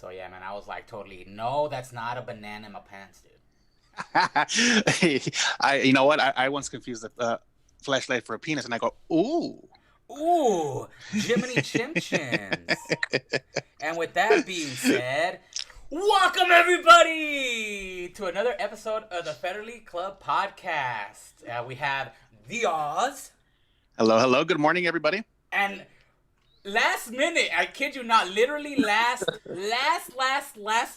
So yeah, man, I was like totally, no, that's not a banana in my pants, dude. You know what? I once confused a flashlight for a penis, and I go, ooh. Ooh, Jiminy Chim Chims. And with that being said, welcome everybody to another episode of the Fetterly Club podcast. We have the Oz Hello, hello. Good morning, everybody. and last minute, I kid you not, literally last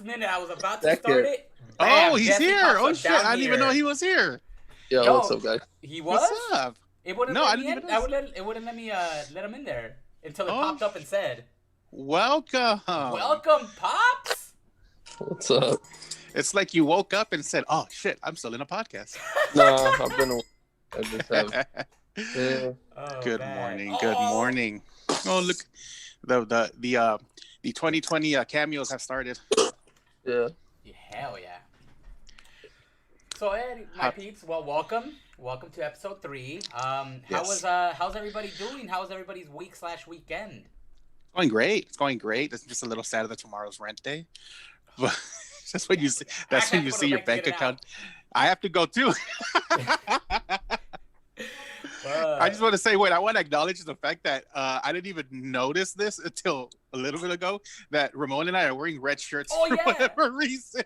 minute, I was about to start Second. it. Oh, Bam, he's Jesse here. pops Oh up shit! I down didn't even know here. he was here. Yo, what's Yo, up, guys? he What's was? up? It wouldn't No, let I me didn't in. even know. It wouldn't let me let him in there until it Oh, popped up and said, welcome. "Welcome, pops." What's up? It's like you woke up and said, "Oh shit, I'm still in a podcast." Nah, I've been away. I just have. Yeah. Oh, Good man. morning. Good morning. Oh look, the 2020 cameos have started. Yeah. Hell yeah. So, Ed, my peeps, well, welcome to episode 3. Yes. How's everybody doing? How's everybody's week/weekend? Going great. It's going great. It's just a little sad that tomorrow's rent day. But that's when you see. That's I when have you to go to see the your bank to get bank it account. I have to go too. I just want to say, wait, I want to acknowledge the fact that I didn't even notice this until a little bit ago that Ramon and I are wearing red shirts for whatever reason.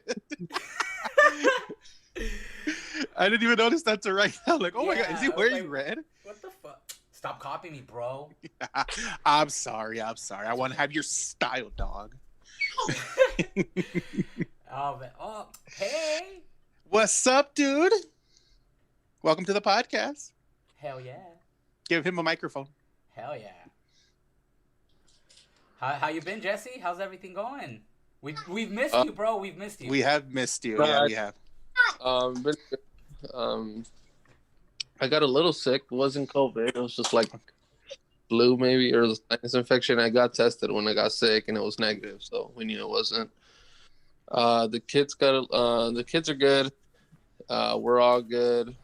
I didn't even notice that till right now. Like, oh my God, is he wearing red? What the fuck? Stop copying me, bro. I'm sorry. I want to have your style, dog. Oh, man. Oh, hey. What's up, dude? Welcome to the podcast. Hell yeah. Give him a microphone. Hell yeah. How you been, Jesse? How's everything going? We've missed you, bro. We've missed you. We have missed you. Yeah, we have. Been, I got a little sick. It wasn't COVID. It was just like flu, maybe, or sinus infection. I got tested when I got sick, and it was negative, so we knew it wasn't. The kids are good. We're all good.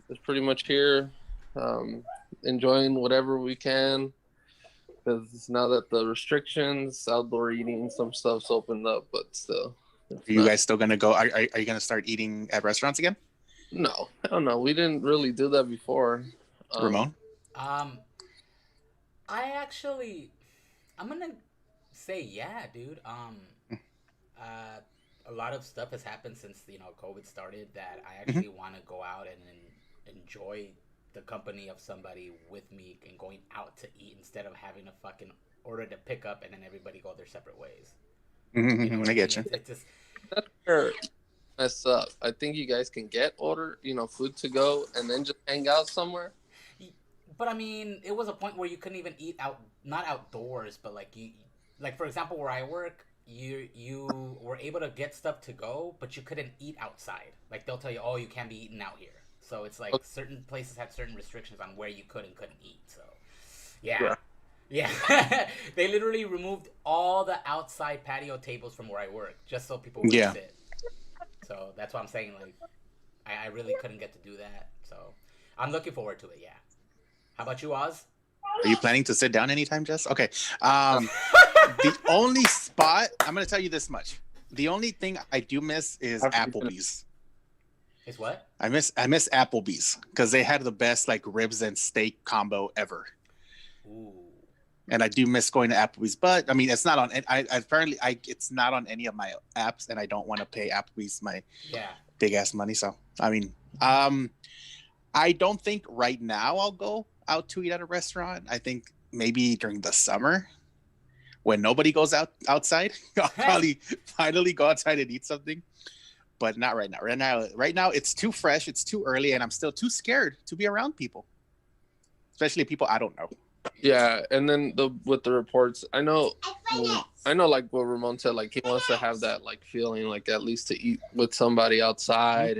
It's pretty much here, enjoying whatever we can. Because now that the restrictions, outdoor eating, some stuff's opened up, but still. Are you guys still gonna go? Are you gonna start eating at restaurants again? No, I don't know. We didn't really do that before. Ramon? I'm gonna say yeah, dude. A lot of stuff has happened since COVID started that I actually want to go out and enjoy the company of somebody with me and going out to eat instead of having to fucking order to pick up and then everybody go their separate ways. Mm-hmm, You know what I get you. It's just That's where mess up. I think you guys can get food to go and then just hang out somewhere. But I mean, it was a point where you couldn't even eat out, not outdoors, but like for example, where I work, you were able to get stuff to go, but you couldn't eat outside. Like they'll tell you, oh, you can't be eating out here. So it's like certain places had certain restrictions on where you could and couldn't eat. So yeah. They literally removed all the outside patio tables from where I work just so people would sit. So that's why I'm saying, like, I really couldn't get to do that. So I'm looking forward to it. Yeah. How about you, Oz? Are you planning to sit down anytime, Jess? Okay. The only spot, I'm going to tell you this much. The only thing I do miss is Applebee's. Is what? I miss Applebee's because they had the best like ribs and steak combo ever. Ooh. And I do miss going to Applebee's, but I mean, it's not on. It's not on any of my apps, and I don't want to pay Applebee's my big ass money. So I mean, I don't think right now I'll go out to eat at a restaurant. I think maybe during the summer when nobody goes outside, I'll probably finally go outside and eat something. But not right now. Right now, it's too fresh. It's too early, and I'm still too scared to be around people, especially people I don't know. Yeah, and then with the reports, I know, like what Ramon said, like he wants to have that like feeling, like at least to eat with somebody outside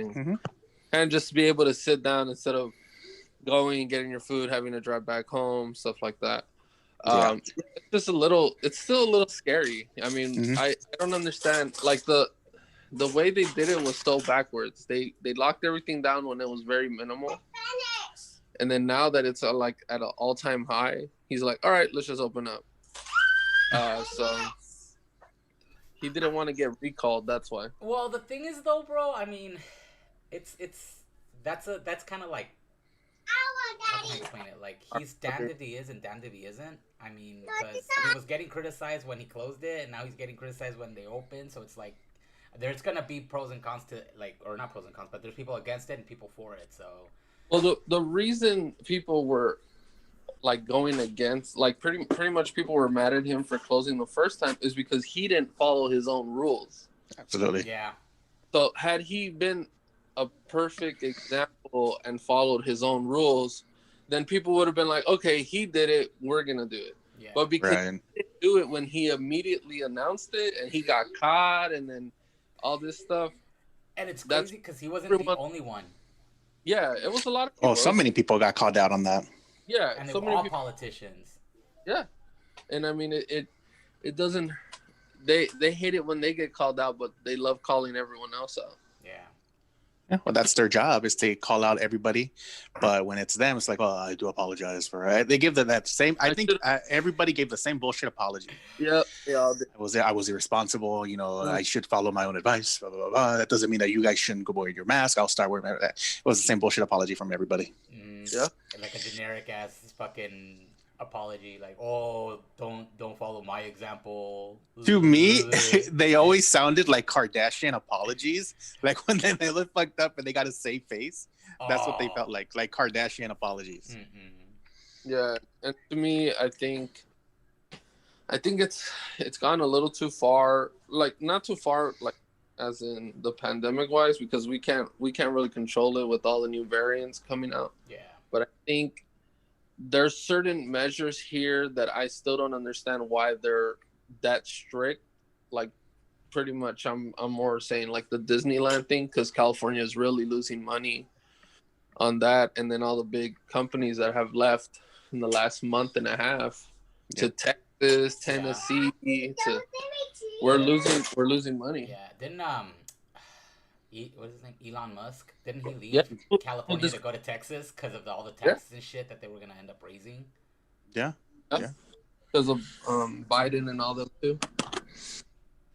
and just be able to sit down instead of going and getting your food, having to drive back home, stuff like that. It's just it's still a little scary. I mean, I don't understand, like the way they did it was so backwards. They locked everything down when it was very minimal. And then now that it's like at an all-time high, he's like, all right, let's just open up. So He didn't want to get recalled. That's why. Well, the thing is, though, bro. I mean, that's kind of like, how can I explain it? Like, he's damned if he is and damned if he isn't. I mean, because he was getting criticized when he closed it, and now he's getting criticized when they open. So it's like, there's gonna be pros and cons to, like, or not pros and cons, but there's people against it and people for it. So. Well, the reason people were like going against, like pretty much people were mad at him for closing the first time is because he didn't follow his own rules. Absolutely. Yeah. So had he been a perfect example and followed his own rules, then people would have been like, okay, he did it, we're gonna do it. Yeah. But because he didn't do it when he immediately announced it and he got caught and then all this stuff. And it's crazy because he wasn't the only one. Yeah, it was a lot of people. Oh, so many people got called out on that. Yeah, and they were all politicians. Yeah, and I mean it doesn't. They hate it when they get called out, but they love calling everyone else out. Yeah, well, that's their job, is to call out everybody. But when it's them, it's like, oh, I do apologize for it. They give that same. I think everybody gave the same bullshit apology. Yeah. I was irresponsible. You know, I should follow my own advice. Blah, blah, blah, blah. That doesn't mean that you guys shouldn't go wear your mask. I'll start wearing that. It was the same bullshit apology from everybody. Yeah, like a generic ass fucking apology, like, oh, don't follow my example. To me, they always sounded like Kardashian apologies, like when they look fucked up and they got a safe face. That's what they felt like Kardashian apologies. Yeah, and to me, I think it's gone a little too far, like not too far, like as in the pandemic wise, because we can't really control it with all the new variants coming out. Yeah, but I think there's certain measures here that I still don't understand why they're that strict. Like, pretty much, I'm more saying like the Disneyland thing, because California is really losing money on that, and then all the big companies that have left in the last month and a half to Texas, Tennessee, we're losing money. Yeah, didn't what is his name? Elon Musk. Didn't he leave California to go to Texas because of all the taxes and shit that they were gonna end up raising? Yeah. Because of Biden and all that too.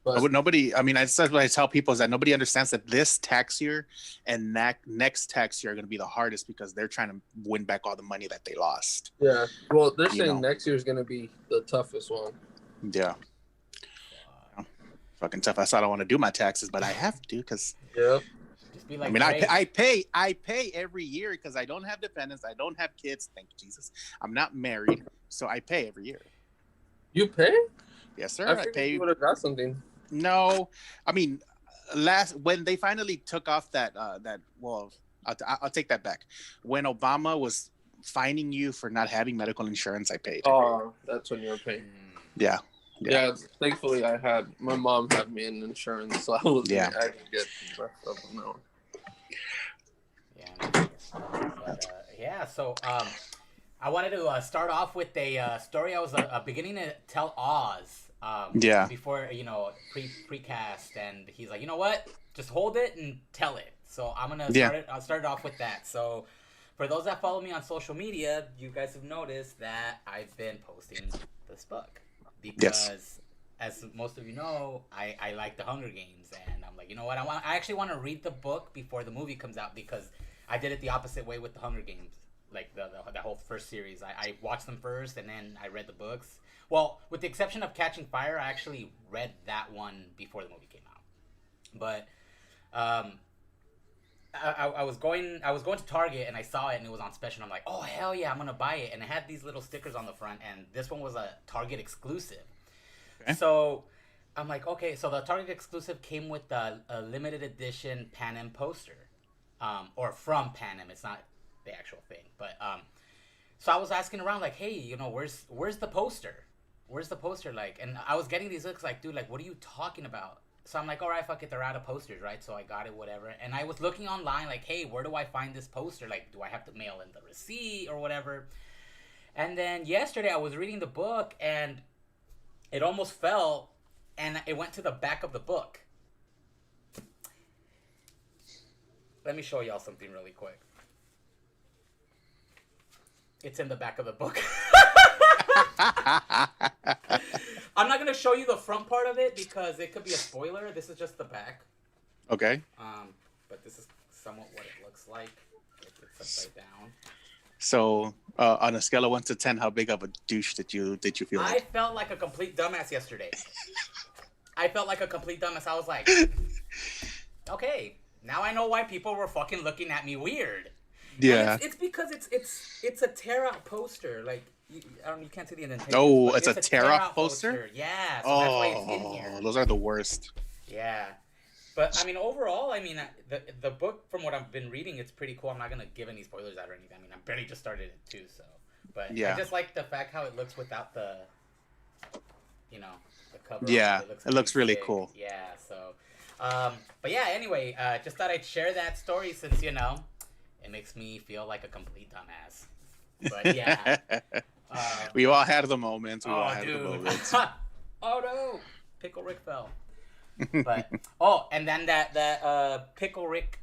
But nobody. I mean, that's what I tell people, is that nobody understands that this tax year and next tax year are going to be the hardest, because they're trying to win back all the money that they lost. Yeah. Well, they're saying next year is going to be the toughest one. Yeah. Fucking tough. I don't want to do my taxes, but I have to, because just be like, I mean, I pay every year because I don't have dependents, I don't have kids, thank Jesus. I'm not married, so I pay every year. You pay? Yes, sir. I pay. You would have got something. No, I mean, when they finally took off well, I'll take that back. When Obama was fining you for not having medical insurance, I paid. Oh, that's when you were paying. Yeah. Thankfully, my mom had me in insurance, so I could get the rest of them now. Yeah, so I wanted to start off with a story I was beginning to tell Oz. Before, precast, and he's like, you know what? Just hold it and tell it. So I'm gonna start it off with that. So for those that follow me on social media, you guys have noticed that I've been posting this book. Because, as most of you know, I like the Hunger Games, and I'm like, you know what? I actually want to read the book before the movie comes out, because I did it the opposite way with the Hunger Games, like the whole first series. I watched them first, and then I read the books. Well, with the exception of Catching Fire, I actually read that one before the movie came out. But I was going to Target, and I saw it, and it was on special. And I'm like, oh hell yeah, I'm gonna buy it. And it had these little stickers on the front, and this one was a Target exclusive. Okay. So I'm like, okay, so the Target exclusive came with a limited edition Pan Am poster, or from Pan Am. It's not the actual thing, but so I was asking around, like, hey, where's the poster? Where's the poster? Like, and I was getting these looks like, dude, like, what are you talking about? So I'm like, all right, fuck it, they're out of posters, right? So I got it, whatever. And I was looking online, like, hey, where do I find this poster? Like, do I have to mail in the receipt or whatever? And then yesterday I was reading the book, and it almost fell, and it went to the back of the book. Let me show y'all something really quick. It's in the back of the book. I'm not gonna show you the front part of it because it could be a spoiler. This is just the back. Okay. But this is somewhat what it looks like. It's upside down. So, on a scale of 1 to 10, how big of a douche did you feel like? I felt like a complete dumbass yesterday. I was like, okay, now I know why people were fucking looking at me weird. Yeah. It's because it's a tear out poster. Like you can't see the indentation. Oh, it's a tear out poster? Yeah. So that's why it's in here. Those are the worst. Yeah. But I mean, overall, the book, from what I've been reading, it's pretty cool. I'm not gonna give any spoilers out or anything. I mean, I barely just started it too, so. But yeah. I just like the fact how it looks without the, the cover. Yeah, it looks really cool. Yeah. So, but yeah. Anyway, just thought I'd share that story since it makes me feel like a complete dumbass. But yeah. We all had the moments. Oh no, Pickle Rick fell. But and then that Pickle Rick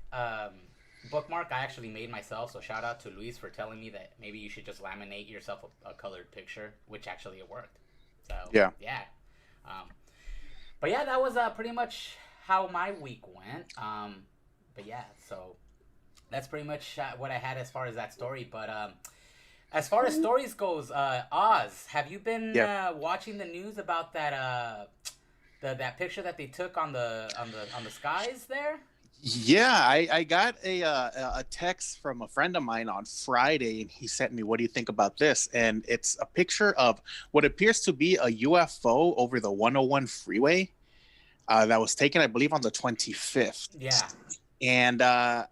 bookmark I actually made myself, so shout out to Luis for telling me that maybe you should just laminate yourself a colored picture, which actually it worked. So yeah. But yeah, that was pretty much how my week went. But yeah, so that's pretty much what I had as far as that story. But as far as stories goes, Oz, have you been watching the news about that that picture that they took on the skies there? Yeah, I got a text from a friend of mine on Friday, and he sent me, "What do you think about this?" And it's a picture of what appears to be a UFO over the 101 freeway that was taken, I believe, on the 25th. Yeah. And that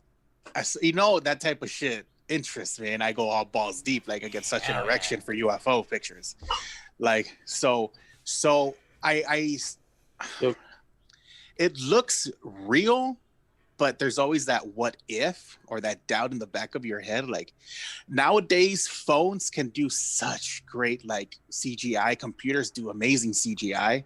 type of shit interests me, and I go all balls deep. Like, I get such an erection for UFO pictures. Like, so it looks real, but there's always that what if or that doubt in the back of your head. Like, nowadays phones can do such great like CGI. Computers do amazing CGI,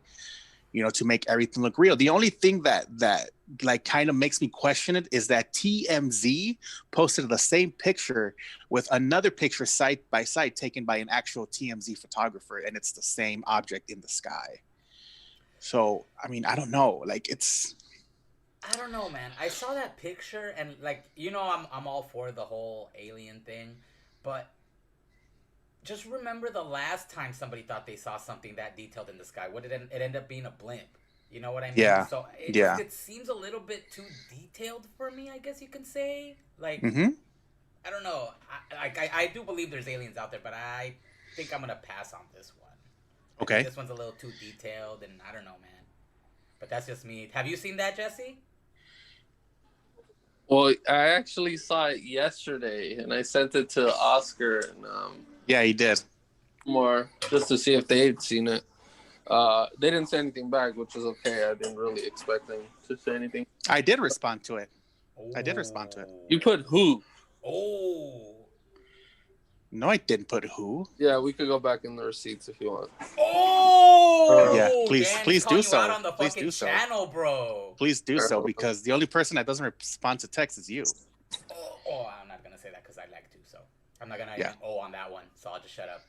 to make everything look real. The only thing that like kind of makes me question it is that TMZ posted the same picture with another picture side by side taken by an actual TMZ photographer, and it's the same object in the sky. So, I mean, I don't know. Like, I don't know, man. I saw that picture, and like, I'm all for the whole alien thing, but just remember the last time somebody thought they saw something that detailed in the sky. What did it end up being? A blimp. You know what I mean? Yeah. So it seems a little bit too detailed for me, I guess you can say. Like, I don't know. I do believe there's aliens out there, but I think I'm gonna pass on this one. Okay. This one's a little too detailed, and I don't know, man. But that's just me. Have you seen that, Jesse? Well, I actually saw it yesterday, and I sent it to Oscar, and yeah, he did. More just to see if they'd seen it. They didn't say anything back, which is okay. I didn't really expect them to say anything. I did respond to it. Oh. You put who? Oh. No, I didn't put who. Yeah, we could go back in the receipts if you want. Oh. Yeah, please do so. On the please do so. Channel, bro. Please do so, because the only person that doesn't respond to text is you. Oh, I'm not gonna say that because I like to. So I'm not gonna on that one. So I'll just shut up.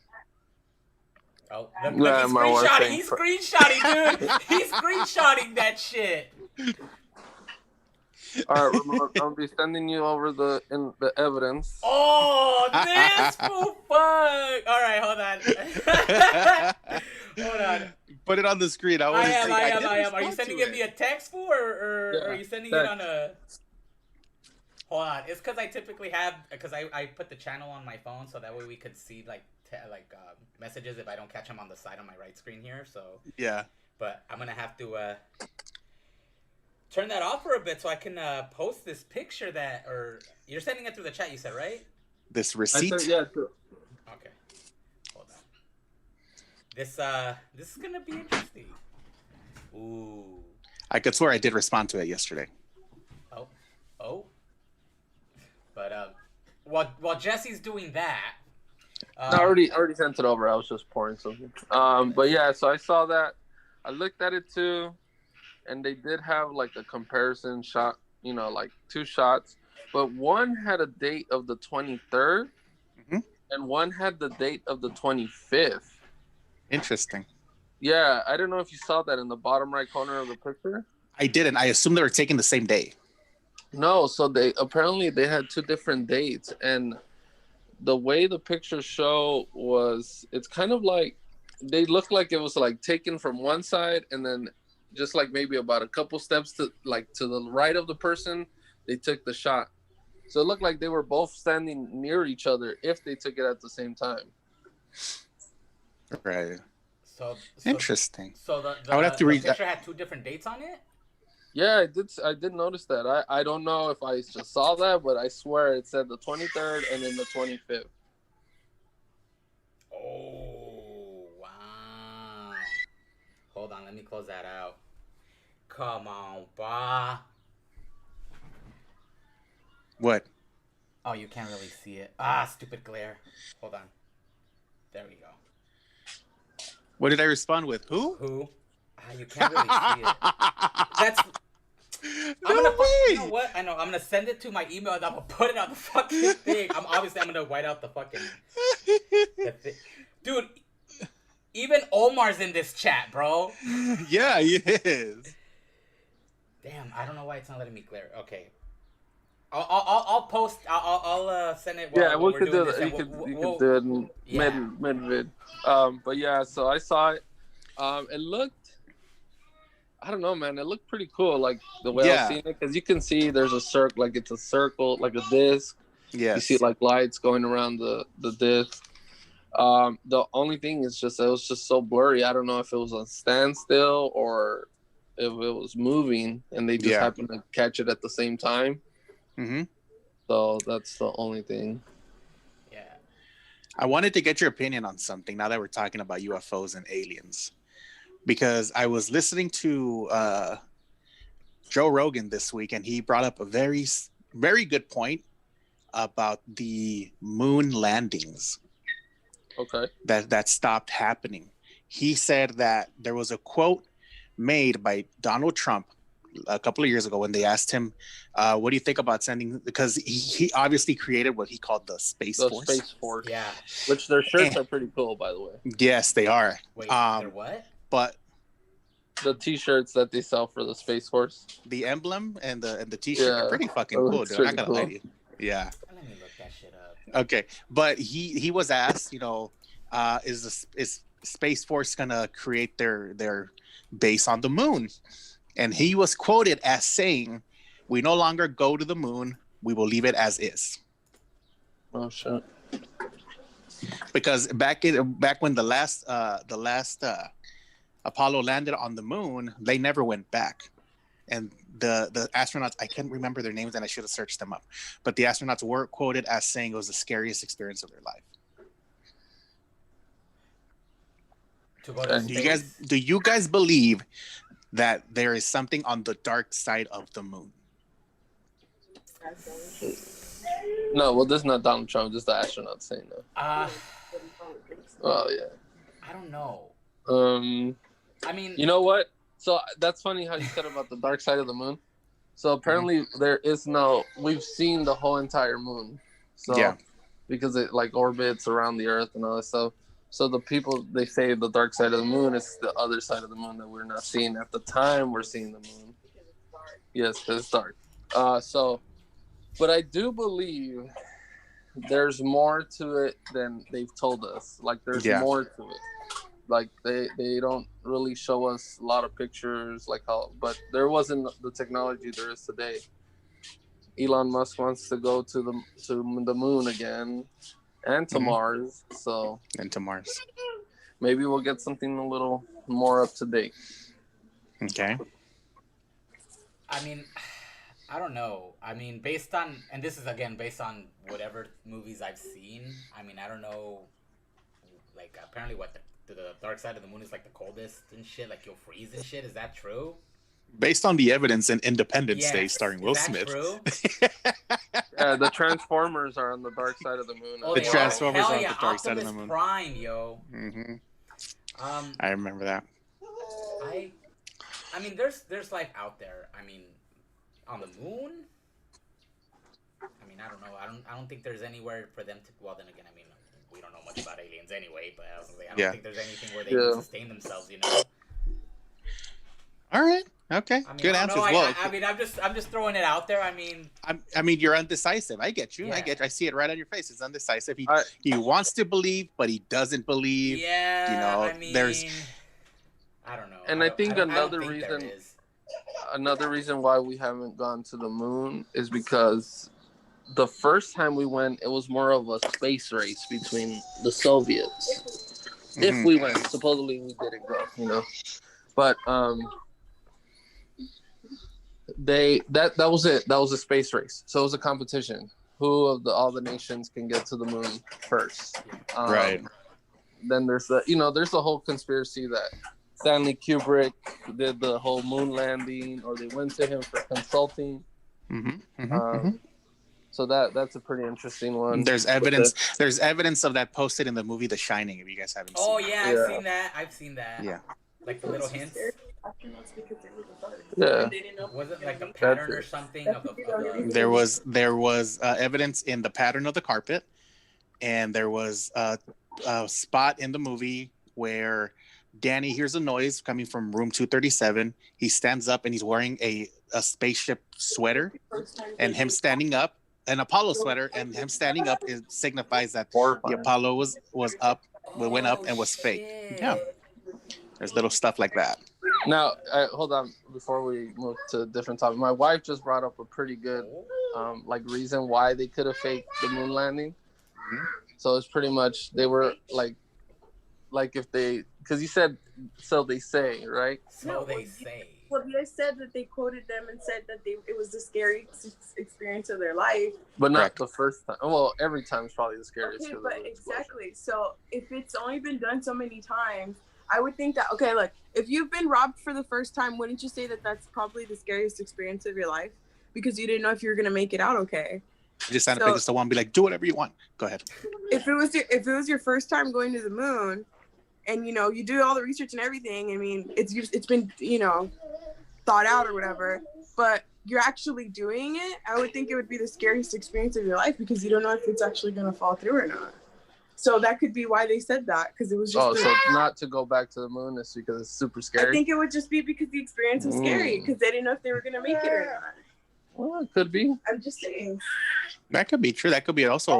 Oh, look, he's screenshotting, dude. He's screenshotting that shit. All right, Ramon, I'll be sending you over the evidence. Oh, this fool fuck. All right, hold on. Put it on the screen. I am. Are you sending it via text, fool, or are you sending it on a... Hold on. It's because I typically because I put the channel on my phone, so that way we could see, messages if I don't catch them on the side on my right screen here, so... Yeah. But I'm going to have to... turn that off for a bit so I can post this picture or you're sending it through the chat, you said, right? This receipt? Yeah, sure. Okay. Hold on. This is gonna be interesting. Ooh. I could swear I did respond to it yesterday. Oh. But while Jesse's doing that, I already sent it over. I was just pouring something. But yeah, so I saw that. I looked at it too. And they did have like a comparison shot, like two shots, but one had a date of the 23rd and one had the date of the 25th. Interesting. Yeah, I don't know if you saw that in the bottom right corner of the picture. I didn't. I assumed they were taken the same day. No, so they apparently they had two different dates, and the way the pictures show was it's kind of like they look like it was like taken from one side, and then just like maybe about a couple steps to like to the right of the person, they took the shot. So it looked like they were both standing near each other if they took it at the same time. Right. So interesting. So I would have to read the picture that. had two different dates on it. Yeah, I did notice that. I don't know if I just saw that, but I swear it said the 23rd and then the 25th. Oh, wow. Hold on, let me close that out. Come on, bah. What? Oh, you can't really see it. Ah, stupid glare. Hold on. There we go. What did I respond with? Who? Who? Ah, you can't really see it. That's... No way! You know what? I know. I'm gonna send it to my email and I'm gonna put it on the fucking thing. I'm gonna white out the fucking... Dude, even Omar's in this chat, bro. Yeah, he is. Damn, I don't know why it's not letting me glare. Okay. I'll post. I'll send it. Yeah, we we're could doing do this, that. You could do it in mid vid. But yeah, so I saw it. It looked. I don't know, man. It looked pretty cool, like the way I was seeing it, because you can see there's a circle, like it's a circle, like a disc. Yes. You see like lights going around the disc. The only thing is just it was just so blurry. I don't know if it was on standstill or if it was moving, and they just happened to catch it at the same time. Mm-hmm. So that's the only thing. Yeah. I wanted to get your opinion on something now that we're talking about UFOs and aliens, because I was listening to Joe Rogan this week, and he brought up a very, very good point about the moon landings. Okay. That stopped happening. He said that there was a quote made by Donald Trump a couple of years ago when they asked him, what do you think about sending, because he obviously created what he called the Space Force. Space Force. Yeah. Which their shirts are pretty cool, by the way. Yes, they are. Wait, they're what? But the t-shirts that they sell for the Space Force. The emblem and the t-shirt are pretty fucking cool, dude. I'm not gonna lie to you. Yeah. Let me look that shit up. Okay. But he was asked, is Space Force gonna create their base on the moon? And he was quoted as saying, "We no longer go to the moon. We will leave it as is." Oh shit! Because back when the last Apollo landed on the moon, they never went back, and the astronauts, I can't remember their names, and I should have searched them up. But the astronauts were quoted as saying it was the scariest experience of their life. Do you guys believe that there is something on the dark side of the moon? No, well, this is not Donald Trump. This is the astronaut saying that. Oh yeah. I don't know. I mean, you know what? So that's funny how you said about the dark side of the moon. So apparently there is no. We've seen the whole entire moon. So because it like orbits around the Earth and all that stuff. So the people, they say the dark side of the moon is the other side of the moon that we're not seeing at the time we're seeing the moon. Yes, because it's dark. But I do believe there's more to it than they've told us. Like there's more to it. Like they don't really show us a lot of pictures, but there wasn't the technology there is today. Elon Musk wants to go to the moon again. And to Mars, And to Mars. Maybe we'll get something a little more up to date. Okay. I mean, I don't know. I mean, based on whatever movies I've seen. I mean, I don't know. Like, apparently, the dark side of the moon is like the coldest and shit. Like, you'll freeze and shit. Is that true? Based on the evidence in Independence Day starring Will Smith. True? The Transformers are on the dark side of the moon. The Transformers are on the dark side of the moon. Prime, yo. Mm-hmm. I remember that. I mean, there's life out there. I mean, on the moon. I mean, I don't know. I don't think there's anywhere for them to. Well, then again, I mean, we don't know much about aliens anyway. but I don't think there's anything where they can sustain themselves, you know. All right. Okay. I mean, good answers. Well, I mean, I'm just throwing it out there. I mean, you're undecisive. I get you. I see it right on your face. It's undecisive. He wants to believe, but he doesn't believe. Yeah. You know, I mean, I don't know. And I think another reason why we haven't gone to the moon is because the first time we went, it was more of a space race between the Soviets. Mm-hmm. If we went, supposedly we didn't go, you know. But that was it. That was a space race. So it was a competition. Who of all the nations can get to the moon first? Right. Then there's the whole conspiracy that Stanley Kubrick did the whole moon landing, or they went to him for consulting. So that's a pretty interesting one. There's evidence. There's evidence of that posted in the movie The Shining. If you guys haven't seen. Oh yeah, I've seen that. Yeah. Like the little hints. Yeah. Was it like a pattern or something of the... There was evidence in the pattern of the carpet, and there was a spot in the movie where Danny hears a noise coming from room 237. He stands up and he's wearing a spaceship sweater, and him standing up, an Apollo sweater, and him standing up, it signifies that the Apollo was up, went up, and was fake. Yeah. There's little stuff like that. Now, hold on. Before we move to a different topic, my wife just brought up a pretty good reason why they could have faked the moon landing. Mm-hmm. So it's pretty much they were like if they, because you said so they say, right? So they say. Well, they said that they quoted them and said that it was the scariest experience of their life. But not the first time. Well, every time is probably the scariest. Okay, but exactly. So if it's only been done so many times, I would think that, okay, look, if you've been robbed for the first time, wouldn't you say that that's probably the scariest experience of your life? Because you didn't know if you were going to make it out okay. You just sound like someone be like, do whatever you want. Go ahead. If it was your first time going to the moon, and, you know, you do all the research and everything, I mean, it's been, you know, thought out or whatever, but you're actually doing it, I would think it would be the scariest experience of your life because you don't know if it's actually going to fall through or not. So that could be why they said that, because it was just... so not to go back to the moon is because it's super scary? I think it would just be because the experience was scary, because they didn't know if they were going to make it or not. Well, it could be. I'm just saying. That could be true. That could be also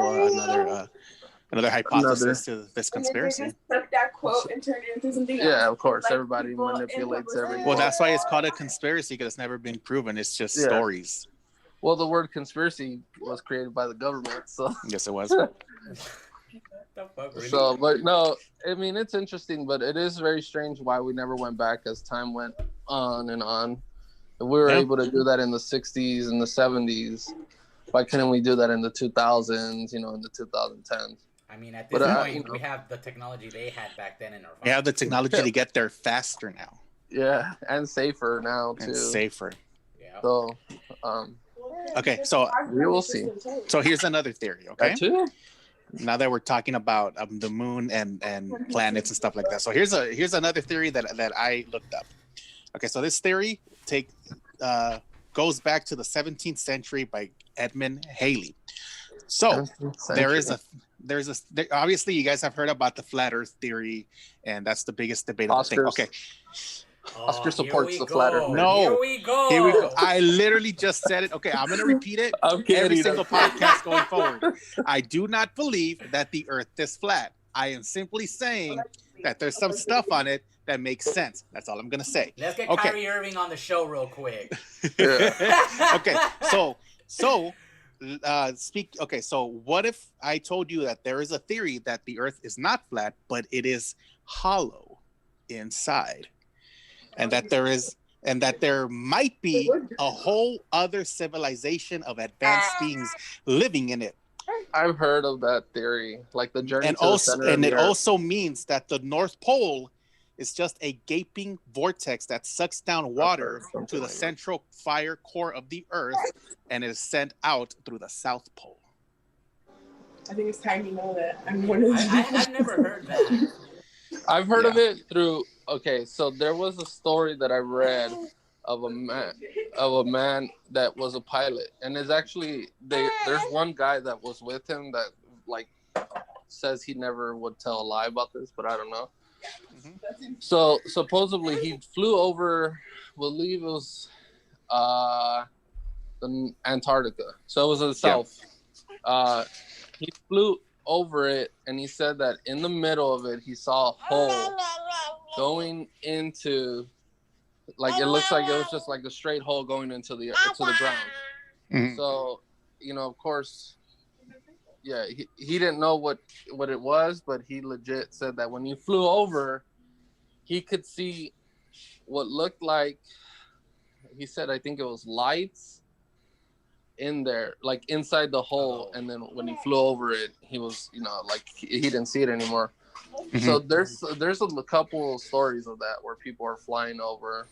another hypothesis to this conspiracy. They just took that quote and turned it into something else. Yeah, of course. Everybody manipulates everything. Well, that's why it's called a conspiracy, because it's never been proven. It's just stories. Well, the word conspiracy was created by the government, so... Yes, it was. Really? So, but no, I mean, it's interesting, but it is very strange why we never went back as time went on and on. If we were able to do that in the 60s and the 70s, why couldn't we do that in the 2000s, you know, in the 2010s? I mean, at this point, we have the technology they had back then in our phones. We have the technology to get there faster now. Yeah, and safer now, too. And safer. Yeah. So, okay, so we will see. So here's another theory, okay? That too? Now that we're talking about the moon and planets and stuff like that. So here's another theory that I looked up. Okay, so this theory goes back to the 17th century by Edmund Halley. So there's obviously you guys have heard about the flat Earth theory, and that's the biggest debate of the thing. Okay. Oscar supports the flat Earth. No. Here we go. I literally just said it. Okay, I'm going to repeat it every single podcast going forward. I do not believe that the Earth is flat. I am simply saying that there's some stuff on it that makes sense. That's all I'm going to say. Let's get Kyrie Irving on the show real quick. Okay, so what if I told you that there is a theory that the Earth is not flat, but it is hollow inside? And that there might be a whole other civilization of advanced beings living in it. I've heard of that theory, like the journey and to the center of the Earth. Also means that the North Pole is just a gaping vortex that sucks down water to the central fire core of the Earth and is sent out through the South Pole. I think it's time you know that. I've never heard that. I've heard of it through. Okay, so there was a story that I read of a man that was a pilot, and there's actually there's one guy that was with him that like says he never would tell a lie about this, but I don't know. Mm-hmm. So supposedly he flew over, I believe it was the Antarctica. So it was in the south. He flew over it, and he said that in the middle of it, he saw a hole going into, like, it looks like it was just like a straight hole going into the ground. Mm-hmm. So, of course, yeah, he didn't know what it was, but he legit said that when he flew over, he could see what looked like, he said, I think it was lights in there, like inside the hole. And then when he flew over it, he was, like he didn't see it anymore. Mm-hmm. So there's a couple stories of that where people are flying over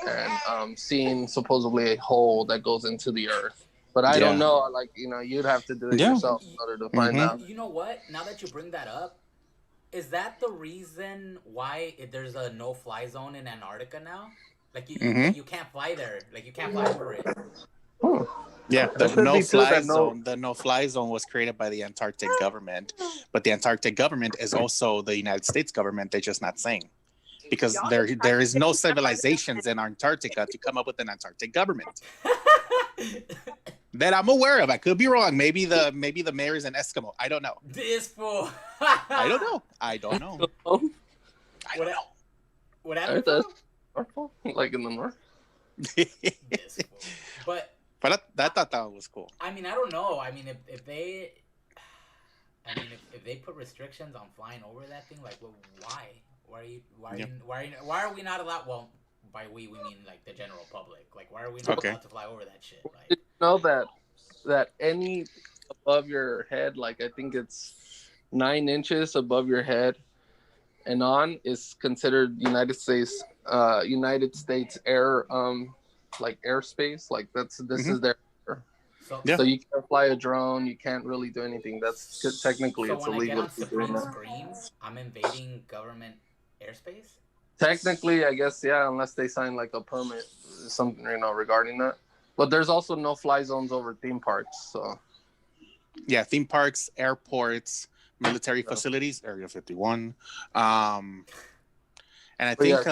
and seeing supposedly a hole that goes into the earth. But I don't know, like, you'd have to do it yourself in order to find out. You know what? Now that you bring that up, is that the reason why there's a no-fly zone in Antarctica now? Like, you can't fly there. Like, you can't fly over it. Yeah, the no-fly zone was created by the Antarctic government. But the Antarctic government is also the United States government. They're just not saying. Because there is no civilizations in Antarctica to come up with an Antarctic government. That I'm aware of. I could be wrong. Maybe the mayor is an Eskimo. I don't know. This fool. I don't know. I don't know. What happened? Like in the north. This fool. But I thought that was cool. I mean, I don't know. I mean, if they put restrictions on flying over that thing, like, well, why? Why are we not allowed? Well, by we mean like the general public. Like, why are we not allowed to fly over that shit? Like, did you know that any above your head, like I think it's 9 inches above your head and on, is considered United States air like airspace. Like this is their. So you can't fly a drone. You can't really do anything. That's technically it's illegal. So when I get on Supreme screens, I'm invading government airspace? Technically, I guess, yeah, unless they sign like a permit, something, regarding that. But there's also no fly zones over theme parks, so. Yeah, theme parks, airports, military facilities, Area 51. And I think,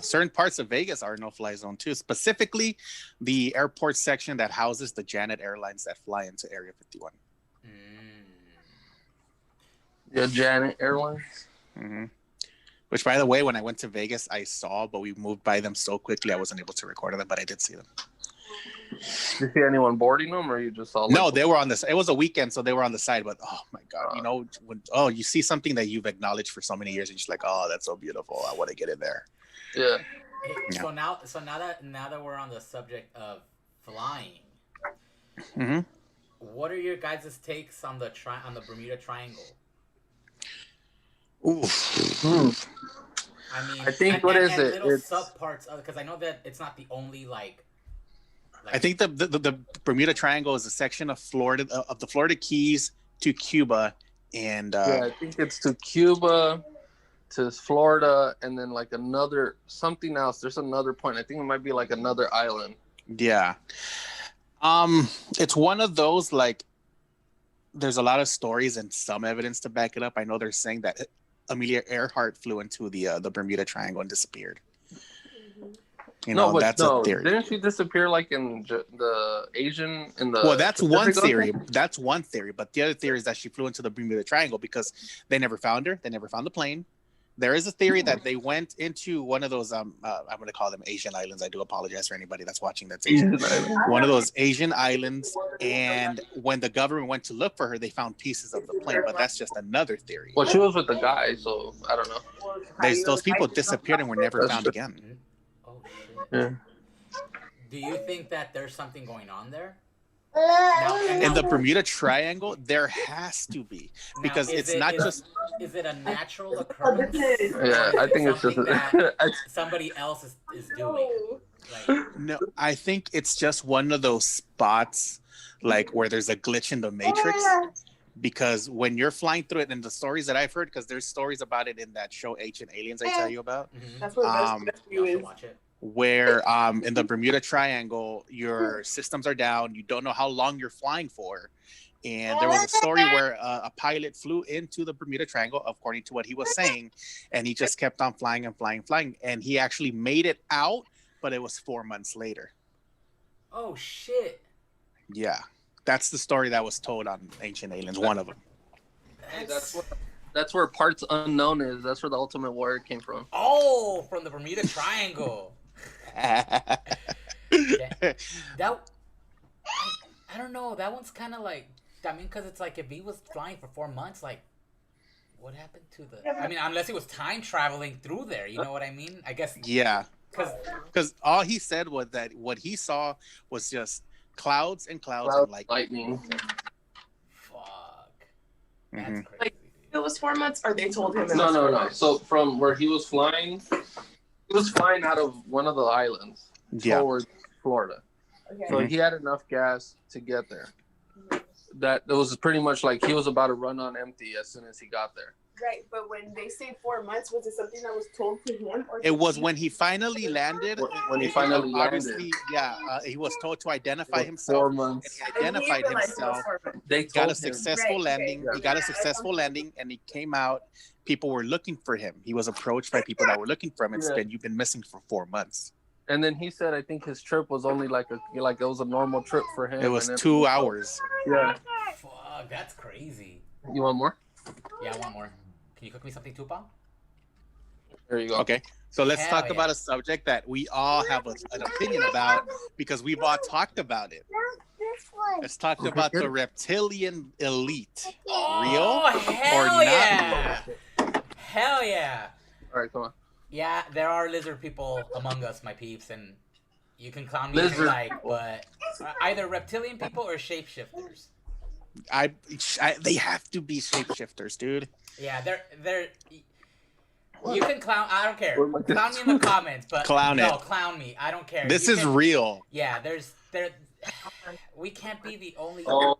certain parts of Vegas are no-fly zone too. Specifically, the airport section that houses the Janet Airlines that fly into Area 51. Yeah, Janet Airlines. Mm-hmm. Which, by the way, when I went to Vegas, I saw, but we moved by them so quickly, I wasn't able to record them, but I did see them. Did you see anyone boarding them, or you just saw? No, they were on this. It was a weekend, so they were on the side. But oh my god, when you see something that you've acknowledged for so many years, and you're just like, oh, that's so beautiful. I want to get in there. Yeah. So now that we're on the subject of flying, what are your guys' takes on the Bermuda Triangle? Oof. I mean, I think what is it? Little subparts of, because I know that it's not the only like. I think the Bermuda Triangle is a section of Florida, of the Florida Keys to Cuba, and I think it's to Cuba, to Florida, and then like something else. There's another point. I think it might be like another island. Yeah. It's one of those, like, there's a lot of stories and some evidence to back it up. I know they're saying that Amelia Earhart flew into the Bermuda Triangle and disappeared. That's a theory. Didn't she disappear like in the Asian Well, that's one theory. That's one theory. But the other theory is that she flew into the Bermuda Triangle because they never found her. They never found the plane. There is a theory that they went into one of those I'm going to call them Asian islands. I do apologize for anybody that's watching that's Asian. One of those Asian islands, and when the government went to look for her, they found pieces of the plane, but that's just another theory. Well, she was with the guy, so I don't know. Those people disappeared and were never found again. Oh shit. Yeah. Do you think that there's something going on there? In the Bermuda Triangle, there has to be, because it's not just. Is it a natural occurrence? Yeah, I think it's just somebody else is doing. Like, no, I think it's just one of those spots, like where there's a glitch in the matrix. Because when you're flying through it, and the stories that I've heard, because there's stories about it in that show Ancient Aliens I tell you about. That's what the best view is. Watch it. Where in the Bermuda Triangle, your systems are down. You don't know how long you're flying for. And there was a story where a pilot flew into the Bermuda Triangle, according to what he was saying, and he just kept on flying and flying, flying, and he actually made it out, but it was 4 months later. Oh shit! Yeah, that's the story that was told on Ancient Aliens. One of them. Hey, that's where Parts Unknown is. That's where the Ultimate Warrior came from. Oh, from the Bermuda Triangle. I don't know. That one's kind of like, I mean, because it's like if he was flying for 4 months, like, what happened to the? I mean, unless he was time traveling through there, you know what I mean? I guess. Yeah. Because all he said was that what he saw was just clouds and clouds and lightning. Fuck. That's Mm-hmm. crazy. Like, it was 4 months, or they told him. No. So from where he was flying out of one of the islands towards Florida. Okay. So he had enough gas to get there. That it was pretty much like he was about to run on empty as soon as he got there. Right, but when they say 4 months, was it something that was told to him? Or it was when he finally landed. When he finally obviously, landed. He was told to identify himself. 4 months. And he identified himself. They got a him. successful landing. Yeah. He got a successful landing, and he came out. People were looking for him. He was approached by people that were looking for him and said, "You've been missing for 4 months." And then he said, "I think his trip was only like it was a normal trip for him." It was 2 hours. Yeah. Fuck, that's crazy. You want more? Yeah, I want more. Can you cook me something, Tupac? There you go. Okay. So let's talk yeah. about a subject that we all have an opinion about because we've all talked about it. Let's talk about the reptilian elite. Real hell or not yeah. real? Hell yeah. All right, come on. Yeah, there are lizard people among us, my peeps, and you can clown me if you like, but either reptilian people or shapeshifters. They have to be shapeshifters, dude. Yeah, they're. You can clown. I don't care. Clown me in the comments, but clown me. I don't care. This is real. Yeah, we can't be the only. Oh,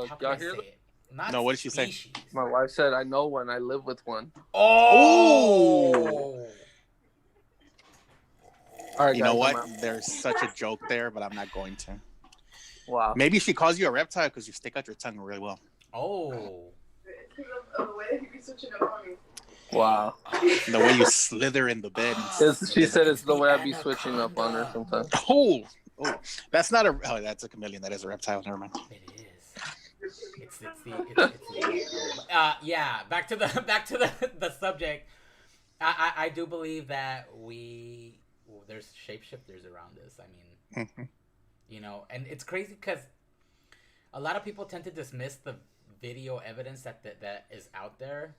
how can y'all I hear say that? it? Not No, what did she say? species. My wife said, "I know one. I live with one." Oh. All right, you guys, know what? There's such a joke there, but I'm not going to. Wow. Maybe she calls you a reptile because you stick out your tongue really well. Oh. The way that you be switching up on me. Wow. The way you slither in the bed. She said it's the way I be switching up on her sometimes. Oh, that's not a. Oh, that's a chameleon. That is a reptile. Never mind. It is. It's yeah. Back to the subject. I do believe that there's shapeshifters around us. I mean, you know, and it's crazy because a lot of people tend to dismiss the video evidence that is out there,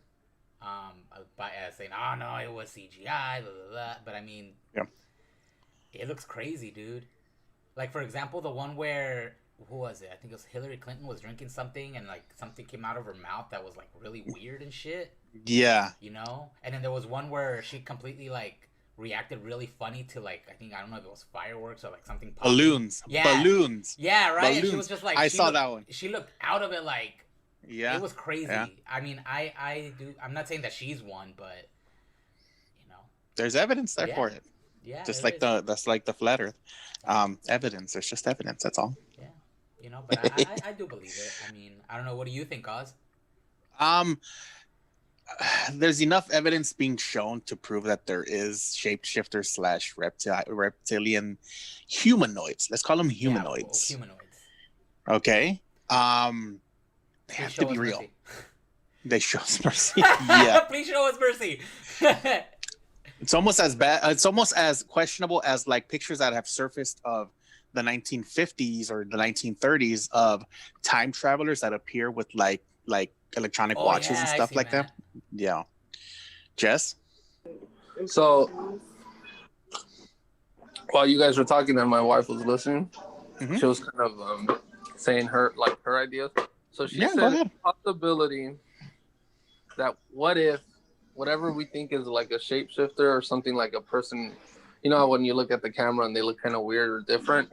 by saying, "Oh no, it was CGI," blah, blah, blah. But I mean, it looks crazy, dude. Like for example, the one where who was it? I think it was Hillary Clinton was drinking something and like something came out of her mouth that was like really weird and shit. Yeah. You know? And then there was one where she completely like reacted really funny to like I don't know if it was fireworks or like something popping. Balloons. Yeah. Balloons. Yeah, right. Balloons. And she was just like I saw that one. She looked out of it like it was crazy. Yeah. I mean, I'm not saying that she's one, but you know. There's evidence there for it. Yeah. Just like the flat earth. Evidence. There's just evidence, that's all. Yeah. You know, but I do believe it. I mean, I don't know, what do you think, Oz? There's enough evidence being shown to prove that there is shapeshifters / reptilian humanoids. Let's call them humanoids. Yeah, humanoids. Okay. They Please have to be real. Mercy. They show us mercy. Yeah. Please show us mercy. It's almost as bad. It's almost as questionable as like pictures that have surfaced of the 1950s or the 1930s of time travelers that appear with like electronic watches and stuff like that. Yeah. Jess? So while you guys were talking and my wife was listening, she was kind of saying her ideas. So she said a possibility that what if whatever we think is like a shapeshifter or something like a person, you know, when you look at the camera and they look kind of weird or different.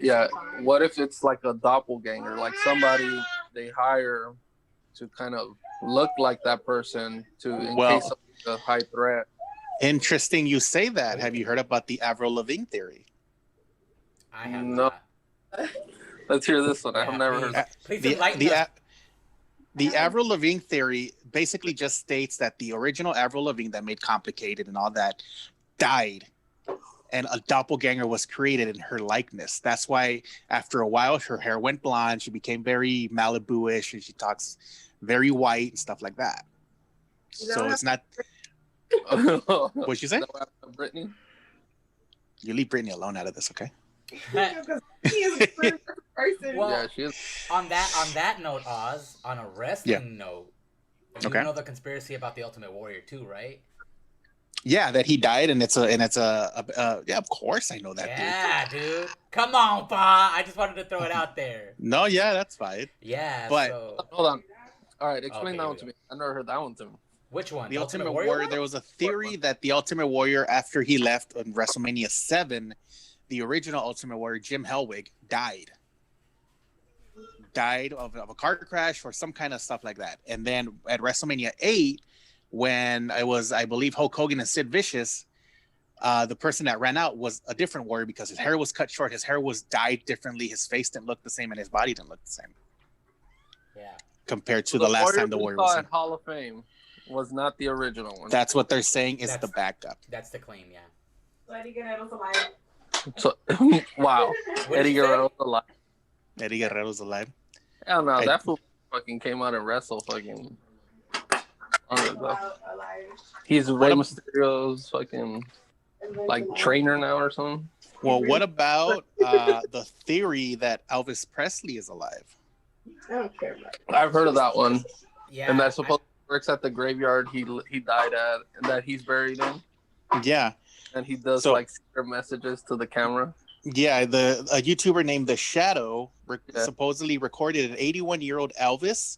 Yeah. What if it's like a doppelganger, like somebody they hire to kind of look like that person in case of a high threat? Interesting you say that. Have you heard about the Avril Lavigne theory? I have not. Let's hear this one. Yeah, I've never heard. Please enlighten us. The Avril Lavigne theory basically just states that the original Avril Lavigne that made Complicated and all that died, and a doppelganger was created in her likeness. That's why after a while her hair went blonde, she became very Malibu-ish, and she talks very white and stuff like that. So it's not. What'd you say? Brittany? You leave Brittany alone out of this, okay? Well, yeah, she is. On that note, Oz, on a wrestling note, you know the conspiracy about the Ultimate Warrior too, right? Yeah, that he died, and it's a yeah, of course I know that. Yeah, dude. Come on, Pa. I just wanted to throw it out there. No, yeah, that's fine. Yeah, but hold on. All right, explain that one to me. I never heard that one to me. Which one? The Ultimate Warrior. There was a theory that the Ultimate Warrior, after he left on WrestleMania 7, the original Ultimate Warrior, Jim Hellwig, died of a car crash or some kind of stuff like that. And then at WrestleMania 8, when it was, I believe, Hulk Hogan and Sid Vicious, the person that ran out was a different warrior because his hair was cut short, his hair was dyed differently, his face didn't look the same, and his body didn't look the same. Yeah. Compared to the last time the warrior was in Hall of Fame was not the original one. That's what they're saying is the backup. That's the claim, yeah. So, wow. Eddie Guerrero's alive. Eddie Guerrero's alive. Hell no, that fool fucking came out and wrestled fucking. He's Rey Mysterio's fucking like trainer now or something. Well, what about the theory that Elvis Presley is alive? I don't care about it. I've heard of that one. Yeah. And that's supposed works at the graveyard he died at, and that he's buried in. Yeah. And he does like secret messages to the camera. Yeah, a YouTuber named The Shadow supposedly recorded an 81-year-old Elvis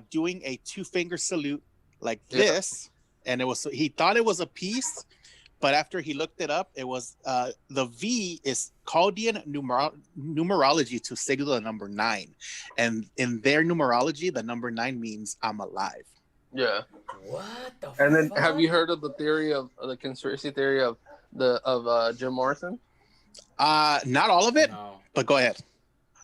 doing a 2-finger salute like this, and he thought it was a piece, but after he looked it up, it was the V is Chaldean numerology to signal the number 9, and in their numerology, the number 9 means I'm alive. Yeah. What the? And then, have you heard of the theory of the conspiracy theory of Jim Morrison? Not all of it, but go ahead.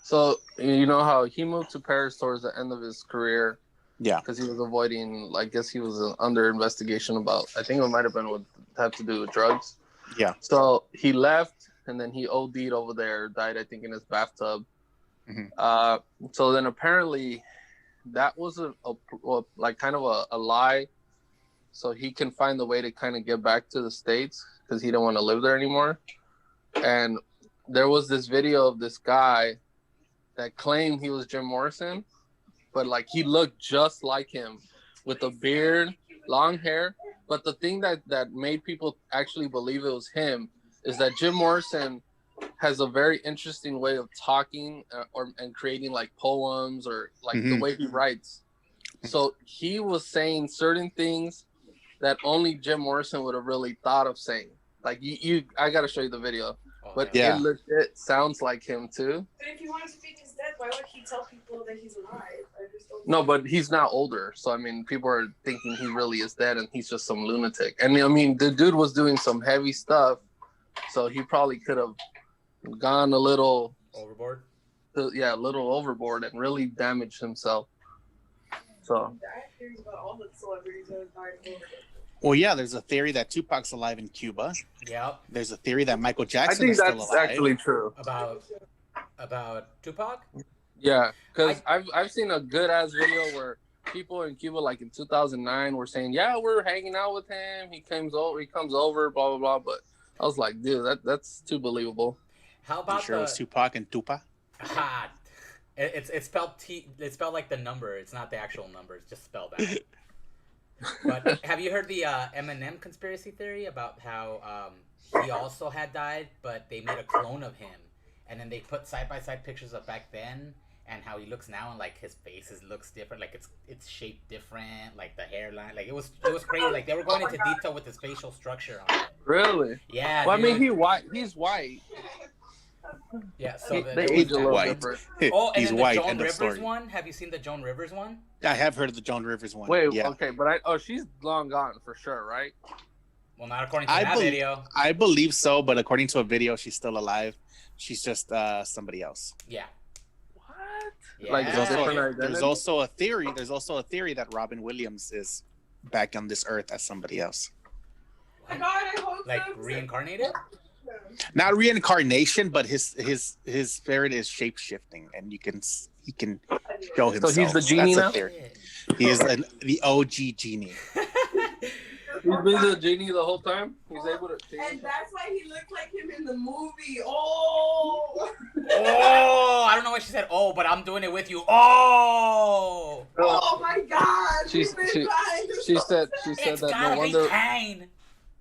So you know how he moved to Paris towards the end of his career. Yeah. Because he was avoiding, I guess he was under investigation about, I think it might have been have to do with drugs. Yeah. So he left, and then he OD'd over there, died, I think, in his bathtub. Mm-hmm. So then apparently that was like kind of a lie. So he can find the way to kind of get back to the States because he didn't want to live there anymore. And there was this video of this guy that claimed he was Jim Morrison, but like he looked just like him with a beard, long hair. But the thing that made people actually believe it was him is that Jim Morrison has a very interesting way of talking and creating like poems or like the way he writes. So he was saying certain things that only Jim Morrison would have really thought of saying. Like I gotta show you the video, but it legit sounds like him too. But if he wanted to fake his death, why would he tell people that he's alive? No, but he's now older, so I mean, people are thinking he really is dead, and he's just some lunatic. And I mean, the dude was doing some heavy stuff, so he probably could have gone a little overboard. A little overboard, and really damaged himself. So. I have theories about all the celebrities that have died of overdose. Well, yeah, there's a theory that Tupac's alive in Cuba. Yep. There's a theory that Michael Jackson is still alive. I think that's actually true. About Tupac? Yeah, because I've seen a good ass video where people in Cuba, like in 2009, were saying, "Yeah, we're hanging out with him. He comes over, blah blah blah." But I was like, dude, that's too believable. How about it was Tupac and Tupac? It's spelled It's spelled like the number. It's not the actual number. It's just spelled out. But have you heard the Eminem conspiracy theory about how he also had died, but they made a clone of him, and then they put side by side pictures of back then and how he looks now, and like his face looks different, like it's shaped different, like the hairline, like it was crazy. Like they were going into detail with his facial structure on it. Really? Yeah. Well, I mean, he's white. Yeah, so they age a little different. Oh, and he's then the white Joan in the Rivers story. one. Have you seen the Joan Rivers one? I have heard of the Joan Rivers one. Wait, yeah. Okay, but she's long gone for sure, right? Well, not according to that video. I believe so, but according to a video, she's still alive. She's just somebody else. Yeah. What? Yeah. Like there's also a theory. There's also a theory that Robin Williams is back on this earth as somebody else. Oh my God, I hope like so. reincarnated. Not reincarnation, but his spirit is shape shifting, and he can show himself. So he's the genie now. He is the OG genie. He's been the genie the whole time. He's able to. And that's why he looked like him in the movie. Oh. Oh, I don't know why she said "oh," but I'm doing it with you. Oh. Oh my God. She said It's that gotta no wonder. be Kane.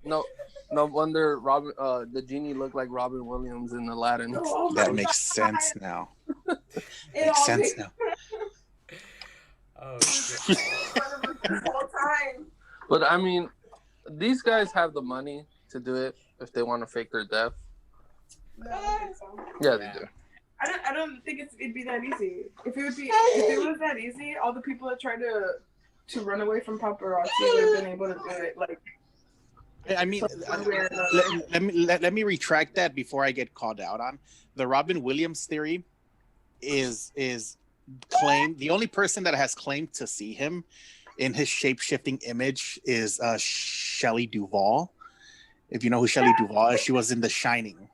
No wonder Robin, the genie looked like Robin Williams in Aladdin. Oh That makes sense now. It Makes all sense makes now. Oh shit. the whole time. But I mean, these guys have the money to do it if they want to fake their death. No, I don't think so. Yeah, they do. I don't think it'd be that easy. If it was that easy, all the people that tried to run away from paparazzi would have been able to do it. Like, I mean, let me retract that before I get called out on. The Robin Williams theory is claimed. The only person that has claimed to see him in his shape-shifting image is Shelley Duvall. If you know who Shelley Duvall is, she was in The Shining.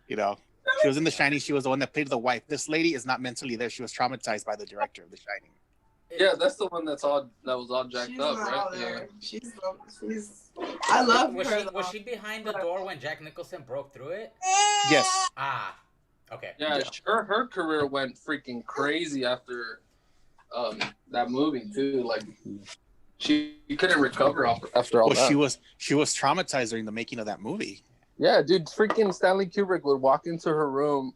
You know, she was in The Shining. She was the one that played the wife. This lady is not mentally there. She was traumatized by the director of The Shining. Yeah, that's the one that was all jacked up, right? Yeah. She's. I love her. Was she behind the door when Jack Nicholson broke through it? Yes. Ah. Okay. Yeah, her career went freaking crazy after that movie too. Like she couldn't recover after all that. She was traumatized during the making of that movie. Yeah, dude, freaking Stanley Kubrick would walk into her room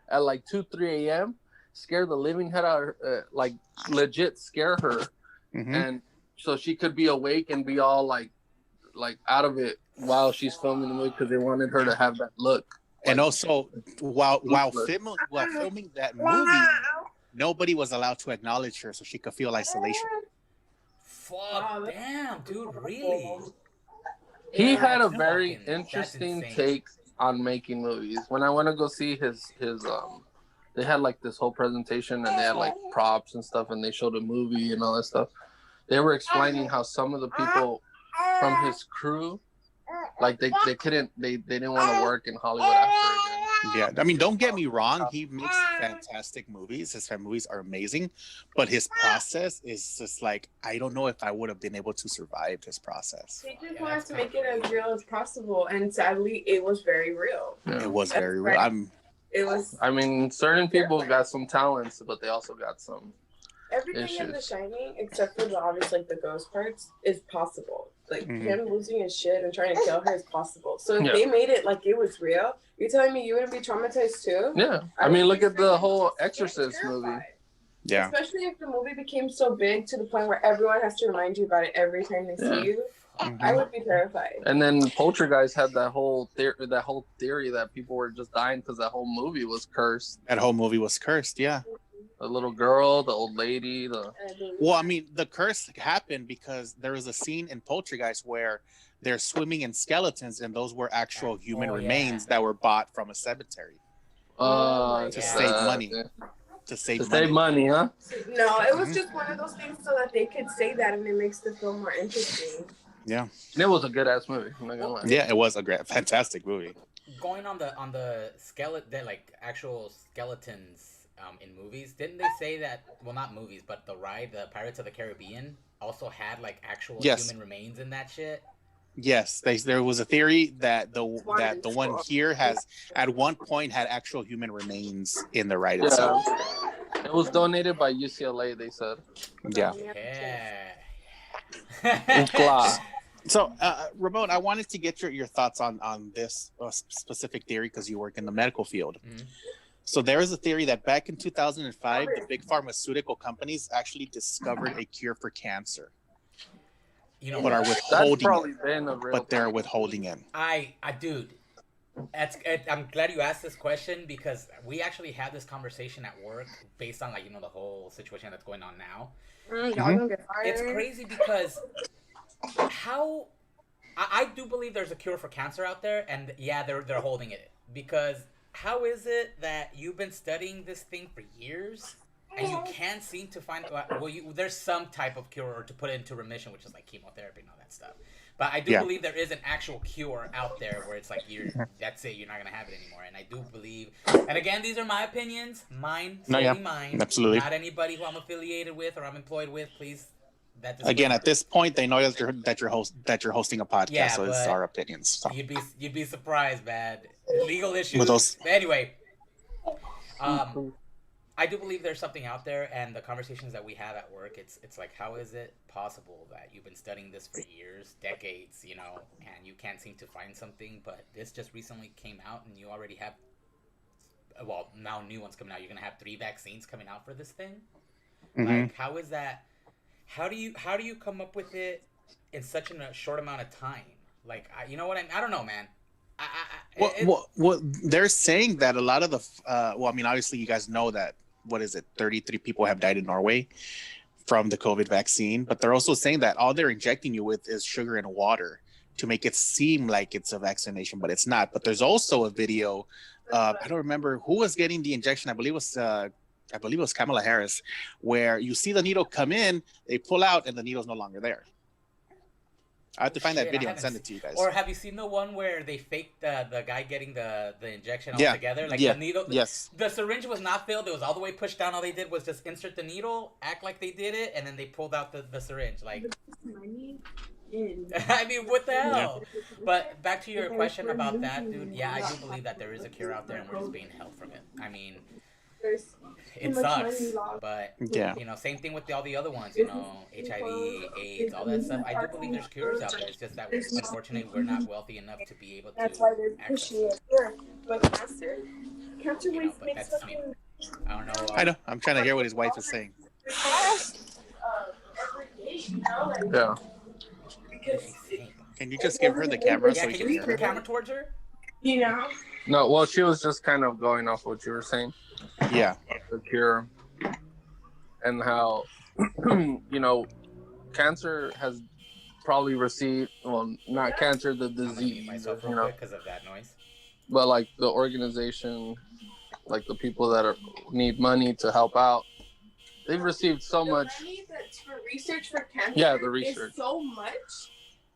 at like 2-3 a.m., scare the living head out of her, like legit scare her, and so she could be awake and be all like out of it while she's filming the movie because they wanted her to have that look. And also, while filming that movie, nobody was allowed to acknowledge her, so she could feel isolation. Fuck, damn, dude, really? He had a very interesting take on making movies. When I went to go see his they had like this whole presentation and they had like props and stuff and they showed a movie and all that stuff. They were explaining how some of the people from his crew, like they didn't want to work in Hollywood after again. Yeah, I mean, don't get me wrong. He makes fantastic movies. His movies are amazing, but his process is just like, I don't know if I would have been able to survive his process. He just wanted to make it as real as possible, and sadly, it was very real. Yeah. It was very real. I mean, certain people got some talents, but they also got some everything issues. in The Shining, except for the obvious, like the ghost parts, is possible. Like him losing his shit and trying to kill her is possible. So if they made it like it was real, you're telling me you wouldn't be traumatized too? Yeah, I mean, look at the whole Exorcist movie. Yeah, especially if the movie became so big to the point where everyone has to remind you about it every time they see you. I would be terrified. And then Poltergeist had that whole theory that people were just dying because that whole movie was cursed. That whole movie was cursed. Yeah. The little girl, the old lady, Well, I mean, the curse happened because there was a scene in Poltergeist where they're swimming in skeletons, and those were actual human remains that were bought from a cemetery to save money. To save money, huh? No, it was just one of those things so that they could say that, and it makes the film more interesting. Yeah, and it was a good ass movie. I'm not gonna lie. Yeah, it was a fantastic movie. Going on the skeleton, like actual skeletons. In movies, didn't they say that? Well, not movies, but the ride, the Pirates of the Caribbean, also had like actual human remains in that shit. Yes, there was a theory that the one here has at one point had actual human remains in the ride itself. It was donated by UCLA. They said. Yeah. So, Ramon, I wanted to get your thoughts on this specific theory because you work in the medical field. So there is a theory that back in 2005, the big pharmaceutical companies actually discovered a cure for cancer. You know, but are withholding it. But they're withholding it. Dude, I'm glad you asked this question because we actually had this conversation at work based on like the whole situation that's going on now. Y'all gonna get fired. It's crazy because how I do believe there's a cure for cancer out there, and yeah, they're holding it because how is it that you've been studying this thing for years and you can't seem to find there's some type of cure or to put it into remission, which is like chemotherapy and all that stuff. But I do believe there is an actual cure out there where it's like that's it, you're not gonna have it anymore. And I do believe, and again, these are my opinions, mine, absolutely. Not anybody who I'm affiliated with or I'm employed with. Please, again, at this point, they know that you're hosting a podcast, so it's our opinions. So. You'd be surprised, man. Legal issues. But anyway, I do believe there's something out there, and the conversations that we have at work, it's like, how is it possible that you've been studying this for years, decades, and you can't seem to find something, but this just recently came out, and you already have, well, now new ones coming out. You're gonna have 3 vaccines coming out for this thing. Like, how is that? How do you come up with it in such a short amount of time? Like, I don't know, man. Well, they're saying that a lot of the obviously you guys know that 33 people have died in Norway from the COVID vaccine, but they're also saying that all they're injecting you with is sugar and water to make it seem like it's a vaccination, but it's not. But there's also a video, I don't remember who was getting the injection. I believe it was Kamala Harris, where you see the needle come in, they pull out, and the needle's no longer there. I have to find that video and send it to you guys. Or have you seen the one where they faked the guy getting the injection altogether? Like the needle, the syringe was not filled. It was all the way pushed down. All they did was just insert the needle, act like they did it, and then they pulled out the syringe. Like, I mean, what the hell? But back to your question about that, dude. Yeah, I do believe that there is a cure out there, and we're just being held from it. I mean, it sucks, but same thing with all the other ones, HIV, AIDS, all that stuff. I do believe there's cures out there. It's just that unfortunately we're not wealthy enough to be able to. That's why they're pushing it here. But cancer waste makes fucking. I don't know. I know. I'm trying to hear what his wife is saying. Yeah. Can you just give her the camera so you can hear her? The camera towards her? No, well, she was just kind of going off what you were saying. Yeah. The cure. And how, cancer has probably received, well, not cancer, the disease. Myself because of that noise. But like the organization, like the people that need money to help out, they've received so much. Money that's for research for cancer. Yeah, the research. Is so much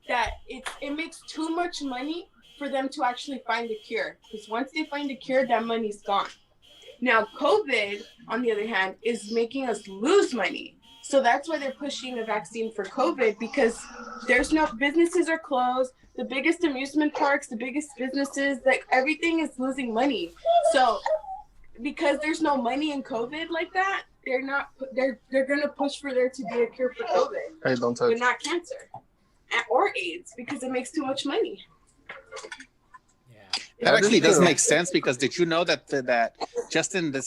that it makes too much money for them to actually find a cure. Because once they find a cure, that money's gone. Now, COVID, on the other hand, is making us lose money. So that's why they're pushing a vaccine for COVID, because there's no businesses are closed. The biggest amusement parks, the biggest businesses, like everything is losing money. So because there's no money in COVID like that, they're going to push for there to be a cure for COVID. Hey, don't touch. But not cancer or AIDS, because it makes too much money. That actually does make sense, because did you know that just in the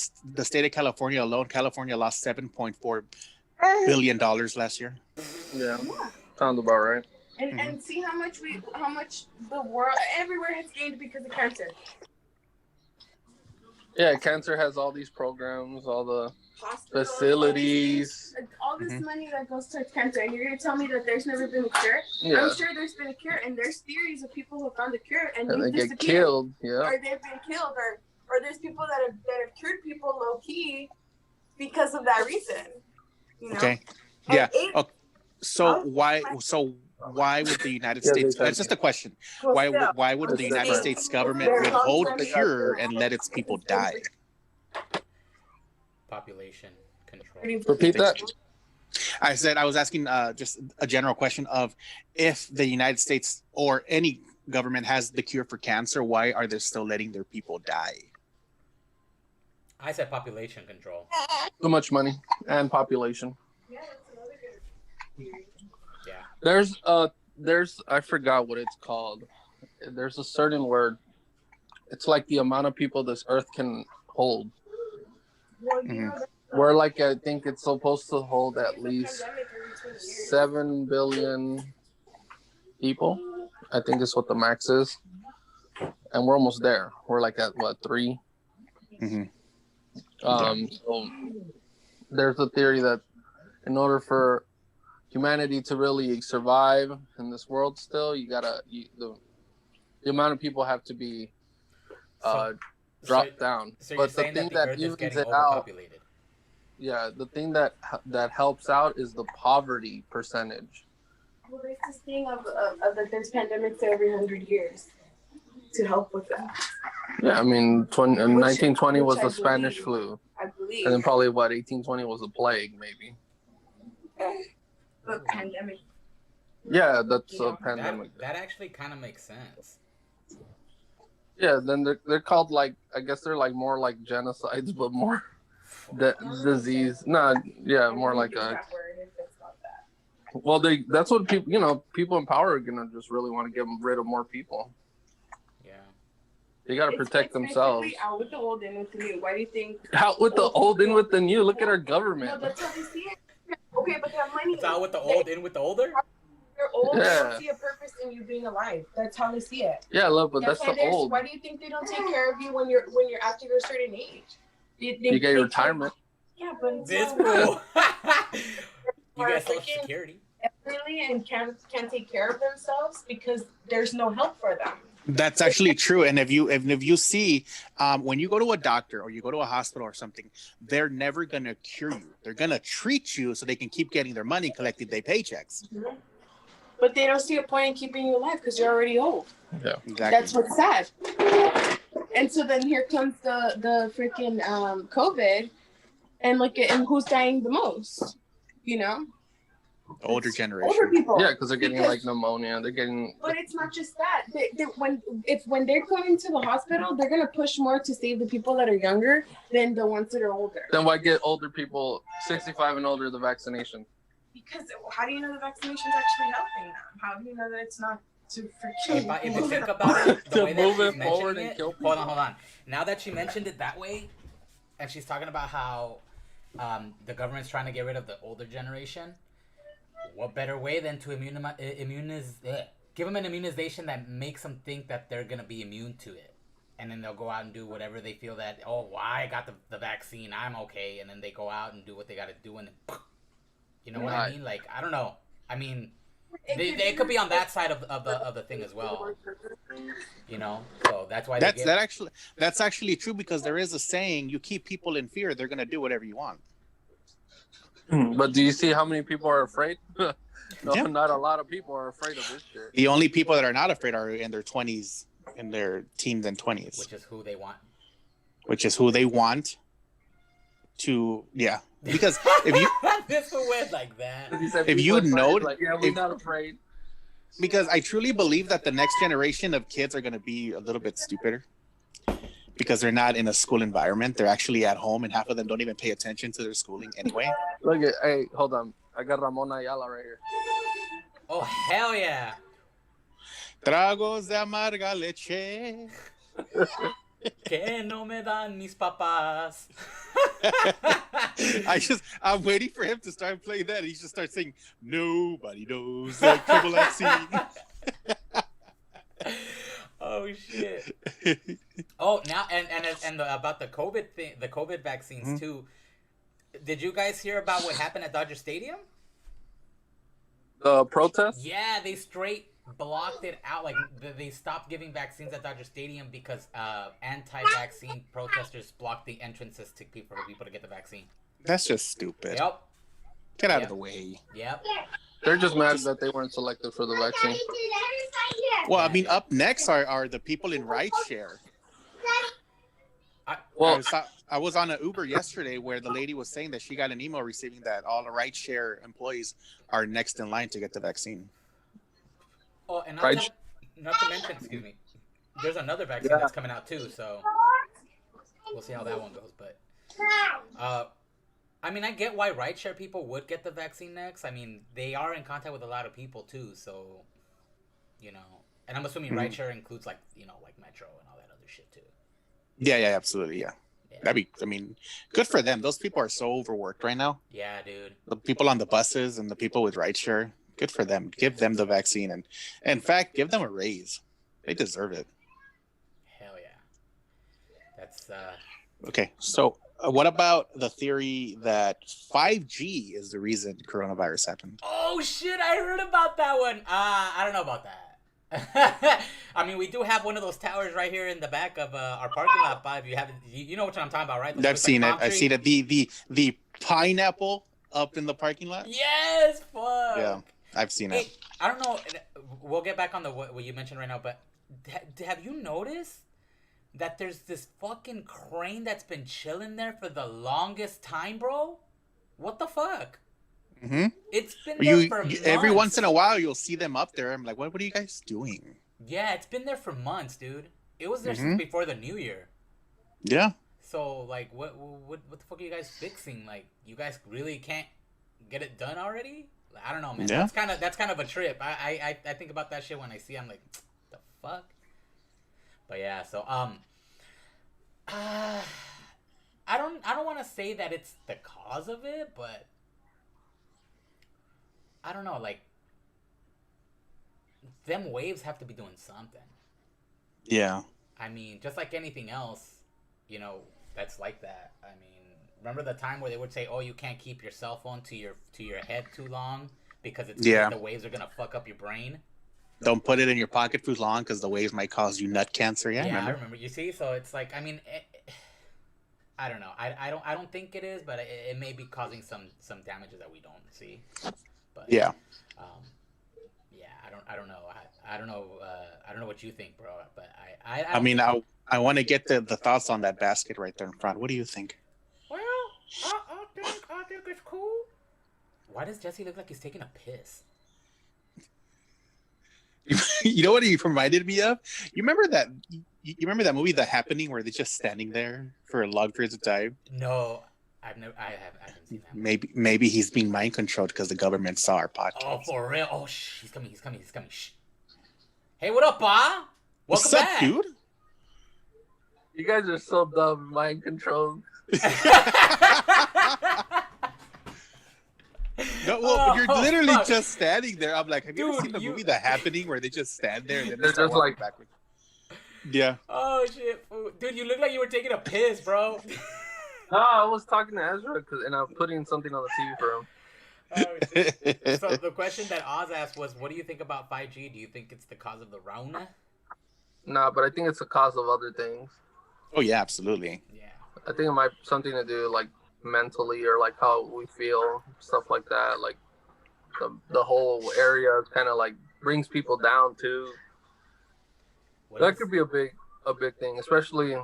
state of California alone, California lost $7.4 billion last year? Yeah, sounds about right. And see how much the world everywhere has gained because of cancer. Yeah, cancer has all these programs, all the facilities, all this money that goes to cancer, and you're gonna tell me that there's never been a cure? Yeah. I'm sure there's been a cure, and there's theories of people who found a cure and they get killed. Yeah, or they've been killed, or there's people that have cured people low key because of that reason. Okay. Yeah. So why would the United States? That's just a question. Why would the United States government withhold the cure and let its people die? Population control. Repeat that. I was asking just a general question of, if the United States or any government has the cure for cancer, why are they still letting their people die? I said population control. Too much money and population. Yeah, that's another good theory. Yeah. There's I forgot what it's called. There's a certain word. It's like the amount of people this earth can hold. Where like I think it's supposed to hold at least 7 billion people. I think is what the max is. and we're almost there. We're like at what 3? Mm-hmm. So there's a theory that in order for humanity to really survive in this world, still the amount of people have to be dropped down. So but the thing that evens it out, the thing that helps out is the poverty percentage. Well, there's this thing of that there's pandemics every 100 years to help with that. Yeah, I mean, 1920 was the Spanish flu. I believe. And then probably 1820 was the plague, maybe. The pandemic. Yeah, that's a pandemic. That actually kind of makes sense. Yeah, then they're called like, I guess they're like more like genocides, but more disease. No, yeah, more like a. Well, that's what people in power are gonna just really want to get rid of more people. Yeah, they gotta protect themselves. Out with the old, in with the new. Why do you think? Out with the old, in with the new. Look at our government. No, that's how they see it. Okay, but they have money. It's out with the old, in with the older. You're old. They don't see a purpose in you being alive. That's how they see it. Yeah, look, but that's the old. Why do you think they don't take care of you when you're after a certain age? You get your retirement. Yeah, but this fool. You get Social Security. Elderly and can't take care of themselves because there's no help for them. That's actually true. And if you see, when you go to a doctor or you go to a hospital or something, they're never going to cure you. They're going to treat you so they can keep getting their money, collecting their paychecks. Mm-hmm. But they don't see a point in keeping you alive because you're already old. Yeah, exactly. That's what's sad. And so then here comes the freaking COVID, and look at who's dying the most. Older generation. Older people. Yeah, because they're getting like pneumonia. They're getting. But it's not just that. When they're going to the hospital, they're gonna push more to save the people that are younger than the ones that are older. Then why get older people, 65 and older, the vaccination? Because how do you know the vaccination is actually helping them? How do you know that it's not to freaking? If you think about it, the way that move she's it forward mentioning and it, kill people. hold on. Now that she mentioned it that way, and she's talking about how the government's trying to get rid of the older generation. What better way than to give them an immunization that makes them think that they're going to be immune to it. And then they'll go out and do whatever they feel that, I got the vaccine, I'm okay. And then they go out and do what they got to do. And then, you know what I mean? Like, I don't know. I mean, they could be on that side of the thing as well. So that's why that's actually true, because there is a saying, you keep people in fear, they're going to do whatever you want. But do you see how many people are afraid? No, yeah. Not a lot of people are afraid of this shit. The only people that are not afraid are in their 20s, in their teens and 20s. Which is who they want to, yeah. Because if you this went like that. If you know, like, yeah, we're not afraid. Because I truly believe that the next generation of kids are going to be a little bit stupider. Because they're not in a school environment. They're actually at home, and half of them don't even pay attention to their schooling anyway. Hey, hold on. I got Ramona Ayala right here. Oh, hell yeah. Tragos de amarga leche. Que no me dan mis papás. I'm waiting for him to start playing that. And he just starts saying, nobody knows the trouble I've seen. Oh shit! Oh, now and about the COVID thing, the COVID vaccines too. Did you guys hear about what happened at Dodger Stadium? The protest? Yeah, they straight blocked it out. Like they stopped giving vaccines at Dodger Stadium because anti-vaccine protesters blocked the entrances to people to get the vaccine. That's just stupid. Yep. Get out of the way. Yep. They're just mad that they weren't selected for the vaccine. Well, I mean, up next are the people in rideshare. I was on an Uber yesterday where the lady was saying that she got an email receiving that all the rideshare employees are next in line to get the vaccine. Oh, and not to mention, excuse me, there's another vaccine that's coming out too, so we'll see how that one goes. But I mean, I get why rideshare people would get the vaccine next. I mean, they are in contact with a lot of people too, so and I'm assuming rideshare includes like Metro and all that other shit too. Yeah, absolutely, yeah. That'd be, I mean, good for them. Those people are so overworked right now. Yeah, dude. The people on the buses and the people with rideshare, good for them. Give them the vaccine and in fact, give them a raise. They deserve it. That's okay. So, what about the theory that 5G is the reason coronavirus happened? Oh shit! I heard about that one. I don't know about that. I mean, we do have one of those towers right here in the back of our parking lot. Five, you have, you know what I'm talking about, right? I've seen it. I've seen it. The pineapple up in the parking lot. Yes, fuck. Yeah, I've seen it. I don't know. We'll get back on the what you mentioned right now, but have you noticed that there's this fucking crane that's been chilling there for the longest time, bro? What the fuck? Mm-hmm. It's been there for months. Every once in a while, you'll see them up there. I'm like, what are you guys doing? Yeah, it's been there for months, dude. It was there since before the New Year. Yeah. So, like, what the fuck are you guys fixing? Like, you guys really can't get it done already? I don't know, man. Yeah. That's kind of a trip. I think about that shit when I see it. I'm like, the fuck? But yeah, so I don't want to say that it's the cause of it, but I don't know, like, them waves have to be doing something. Yeah. I mean, just like anything else, you know, that's like that. I mean, remember the time where they would say, "Oh, you can't keep your cell phone to your head too long because the waves are gonna fuck up your brain." Don't put it in your pocket for long because the waves might cause you nut cancer. Yeah, I remember. You see, so it's like, I mean, I don't know. I don't think it is, but it may be causing some damages that we don't see. But yeah. I don't know. I don't know. I don't know what you think, bro. But I mean, I want to get the thoughts on that basket right there in front. What do you think? Well, I think it's cool. Why does Jesse look like he's taking a piss? You know what he reminded me of? You remember that movie, The Happening, where they're just standing there for long periods of time? No, I haven't seen that. Maybe he's being mind controlled because the government saw our podcast. Oh, for real? Oh, he's coming. Shh. Hey, what up, Pa? Welcome What's up, back, dude? You guys are so dumb, mind controlled. No, well, you're literally just standing there. I'm like, have you ever seen the movie The Happening, where they just stand there and then they're just like backwards? Yeah. Oh shit, dude! You look like you were taking a piss, bro. No, I was talking to Ezra and I'm putting something on the TV for him. Oh, so the question that Oz asked was, what do you think about 5G? Do you think it's the cause of the Rona? Nah, but I think it's the cause of other things. Oh, yeah, absolutely. Yeah. I think it might something to do like mentally or like how we feel, stuff like that. Like the whole area kind of like brings people down too. That could be a big thing, especially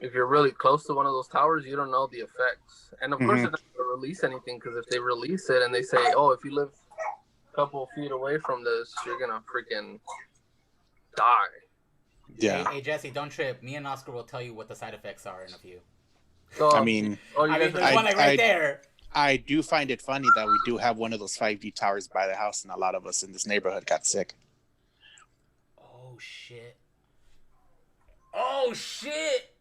if you're really close to one of those towers. You don't know the effects, and of course they're not going to release anything, because if they release it and they say, "Oh, if you live a couple feet away from this, you're gonna freaking die." Yeah. Hey Jesse, don't trip. Me and Oscar will tell you what the side effects are in a few. So, I mean, there's one like right there. I do find it funny that we do have one of those 5G towers by the house, and a lot of us in this neighborhood got sick. Oh shit! Oh shit!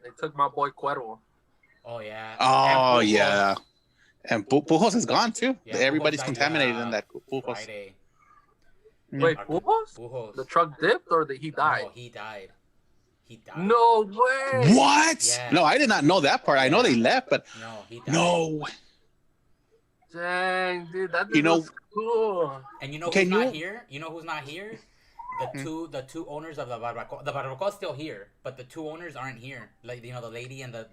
They took my boy Cuervo. Oh yeah. Oh yeah. And Pujos is gone too. Yeah, everybody's contaminated in that Pujos. Friday. Wait, Pujos? The truck dipped or he died? No, he died. No way. What? Yeah. No, I did not know that part. I know they left, but no, he died. No. Dang, dude, that was cool. And you know who's not here? You know who's not here? The two owners of the barbacoa. The barbacoa is still here, but the two owners aren't here. Like, you know, the lady and the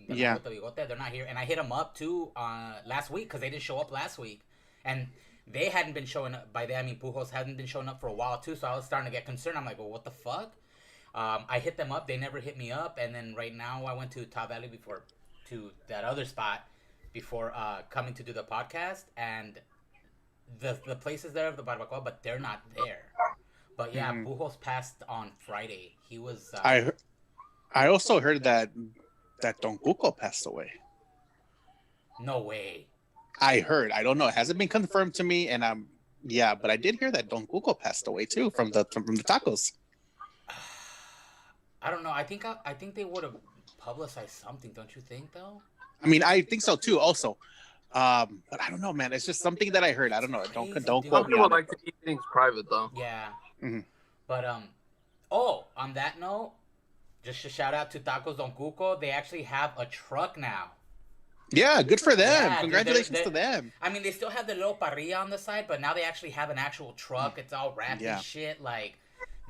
bigote, they're not here. And I hit them up too last week because they didn't show up last week, and they hadn't been showing up. By that I mean Pujos hadn't been showing up for a while too. So I was starting to get concerned. I'm like, well, what the fuck? I hit them up. They never hit me up. And then right now I went to Top Valley to that other spot before coming to do the podcast, and the place is there of the barbacoa, but they're not there. But yeah, Pujos passed on Friday. He was. I also heard that Don Cuco passed away. No way. I heard. I don't know. It hasn't been confirmed to me, and but I did hear that Don Cuco passed away too from the tacos. I don't know. I think they would have publicized something. Don't you think, though? I mean, I think so too. Also, but I don't know, man. It's just something that I heard. I don't know. Don't quote me on it. Like to keep things private, though. Yeah. Mm-hmm. But on that note, just a shout out to Tacos Don Cuco. They actually have a truck now. Yeah, good for them. Yeah, Congratulations to them. I mean, they still have the little parrilla on the side, but now they actually have an actual truck. It's all wrapped and shit. Like,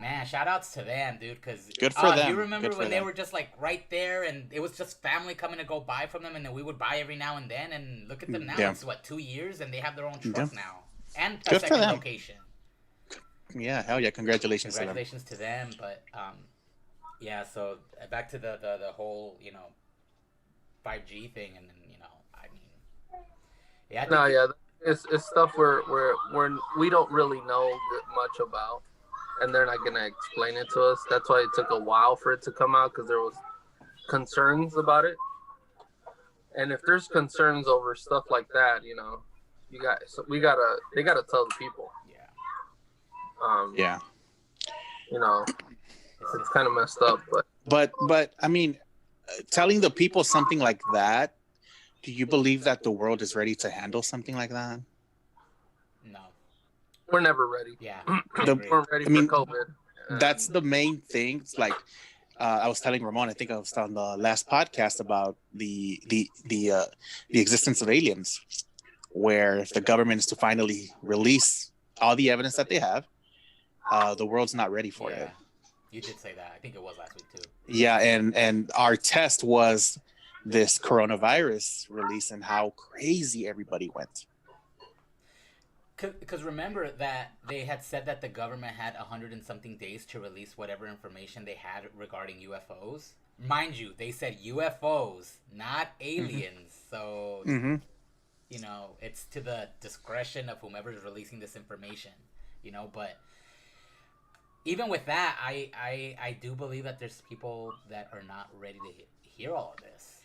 man, shout outs to them, dude. Because good for them. You remember when they were just like right there, and it was just family coming to go buy from them, and then we would buy every now and then. And look at them now. It's what, 2 years, and they have their own truck now and a second location. Yeah, hell yeah! Congratulations to them. But yeah. So back to the whole 5G thing, and then I mean, yeah. It's stuff where we don't really know much about, and they're not gonna explain it to us. That's why it took a while for it to come out, because there was concerns about it. And if there's concerns over stuff like that, they gotta tell the people. Yeah. It's kind of messed up, but I mean, telling the people something like that, do you believe that the world is ready to handle something like that? No, we're never ready. Yeah, we're ready for COVID. That's the main thing. It's like I was telling Ramon, I think I was on the last podcast about the existence of aliens, where if the government is to finally release all the evidence that they have, the world's not ready for it. You did say that. I think it was last week too. Yeah, and our test was this coronavirus release and how crazy everybody went. Because remember that they had said that the government had 100 and something days to release whatever information they had regarding UFOs. Mind you, they said UFOs, not aliens. So, it's to the discretion of whomever's releasing this information, but even with that, I do believe that there's people that are not ready to hear all of this.